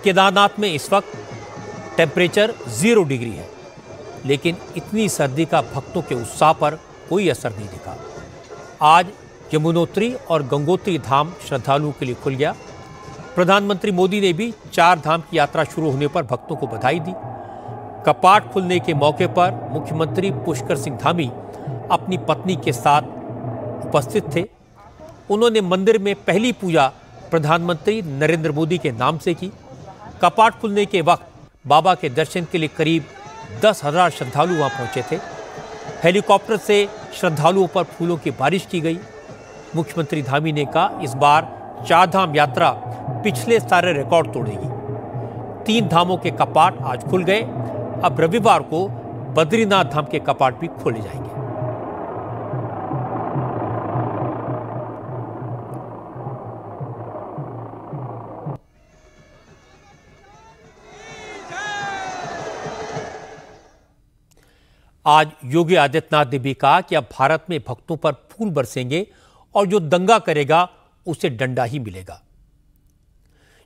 केदारनाथ में इस वक्त टेम्परेचर 0 डिग्री है, लेकिन इतनी सर्दी का भक्तों के उत्साह पर कोई असर नहीं दिखा। आज यमुनोत्री और गंगोत्री धाम श्रद्धालुओं के लिए खुल गया। प्रधानमंत्री मोदी ने भी 4 धाम की यात्रा शुरू होने पर भक्तों को बधाई दी। कपाट खुलने के मौके पर मुख्यमंत्री पुष्कर सिंह धामी अपनी पत्नी के साथ उपस्थित थे। उन्होंने मंदिर में पहली पूजा प्रधानमंत्री नरेंद्र मोदी के नाम से की। कपाट खुलने के वक्त बाबा के दर्शन के लिए करीब 10,000 श्रद्धालु वहां पहुंचे थे। हेलीकॉप्टर से श्रद्धालुओं पर फूलों की बारिश की गई। मुख्यमंत्री धामी ने कहा इस बार 4 धाम यात्रा पिछले सारे रिकॉर्ड तोड़ेगी। 3 धामों के कपाट आज खुल गए। अब रविवार को बद्रीनाथ धाम के कपाट भी खोले जाएंगे। आज योगी आदित्यनाथ ने भी कहा कि अब भारत में भक्तों पर फूल बरसेंगे और जो दंगा करेगा उसे डंडा ही मिलेगा।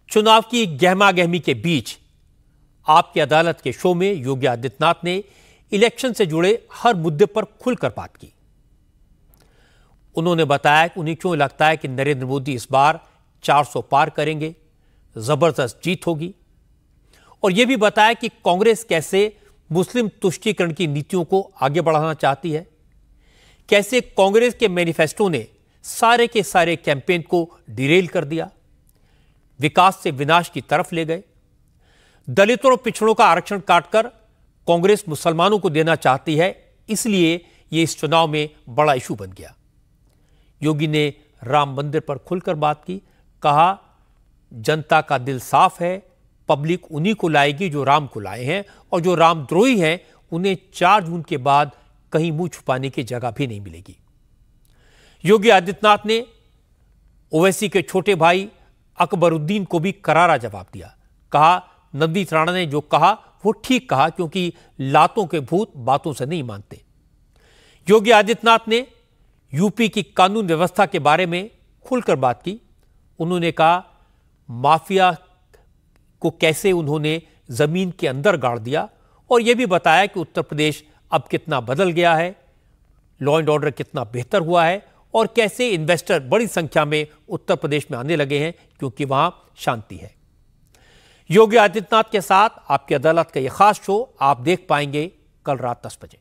चुनाव की गहमागहमी के बीच आपकी अदालत के शो में योगी आदित्यनाथ ने इलेक्शन से जुड़े हर मुद्दे पर खुलकर बात की। उन्होंने बताया कि उन्हें क्यों लगता है कि नरेंद्र मोदी इस बार 400 पार करेंगे, जबरदस्त जीत होगी, और यह भी बताया कि कांग्रेस कैसे मुस्लिम तुष्टीकरण की नीतियों को आगे बढ़ाना चाहती है, कैसे कांग्रेस के मैनिफेस्टो ने सारे के सारे कैंपेन को डिरेल कर दिया, विकास से विनाश की तरफ ले गए। दलितों और पिछड़ों का आरक्षण काटकर कांग्रेस मुसलमानों को देना चाहती है, इसलिए यह इस चुनाव में बड़ा इशू बन गया। योगी ने राम मंदिर पर खुलकर बात की, कहा जनता का दिल साफ है, पब्लिक उन्हीं को लाएगी जो राम को लाए हैं, और जो रामद्रोही हैं उन्हें 4 जून के बाद कहीं मुंह छुपाने की जगह भी नहीं मिलेगी। योगी आदित्यनाथ ने ओवैसी के छोटे भाई अकबरुद्दीन को भी करारा जवाब दिया। कहा नवनीत राणा ने जो कहा वो ठीक कहा, क्योंकि लातों के भूत बातों से नहीं मानते। योगी आदित्यनाथ ने यूपी की कानून व्यवस्था के बारे में खुलकर बात की। उन्होंने कहा माफिया को कैसे उन्होंने जमीन के अंदर गाड़ दिया, और यह भी बताया कि उत्तर प्रदेश अब कितना बदल गया है, लॉ एंड ऑर्डर कितना बेहतर हुआ है, और कैसे इन्वेस्टर बड़ी संख्या में उत्तर प्रदेश में आने लगे हैं क्योंकि वहां शांति है। योगी आदित्यनाथ के साथ आपकी अदालत का यह खास शो आप देख पाएंगे कल रात 10 बजे।